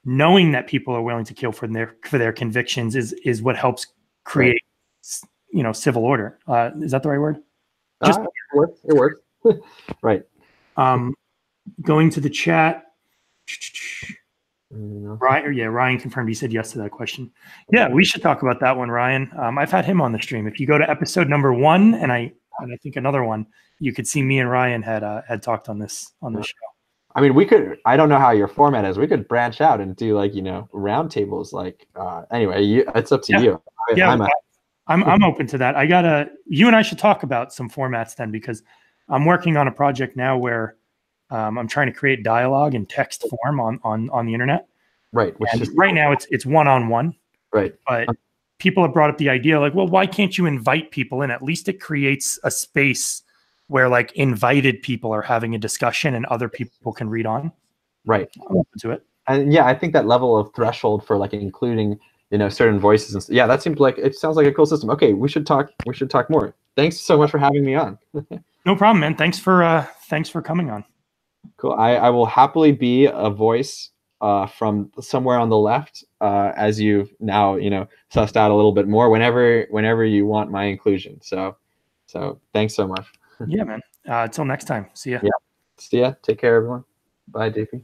knowing that people are willing to kill for their convictions is what helps create, civil order. Is that the right word? It works. Right. Going to the chat. Ryan confirmed. He said yes to that question. Yeah, we should talk about that one, Ryan. I've had him on the stream. If you go to episode number 1 and I think another one, you could see me and Ryan had talked on this show. I mean, we could. I don't know how your format is. We could branch out and do like round tables. Like anyway, it's up to you. I'm open to that. You and I should talk about some formats then, because I'm working on a project now where I'm trying to create dialogue in text form on the internet. Right. Right now it's one-on-one. Right. But people have brought up the idea like, well, why can't you invite people in? At least it creates a space where like invited people are having a discussion and other people can read on. Right. I'm open to it. And yeah, I think that level of threshold for like including, certain voices and that seems like, it sounds like a cool system. Okay. We should talk more. Thanks so much for having me on. No problem, man. Thanks for coming on. Cool. I will happily be a voice from somewhere on the left, as you've now, sussed out a little bit more whenever you want my inclusion. So thanks so much. Yeah, man. Until next time. See ya. Yeah. See ya. Take care, everyone. Bye, JP.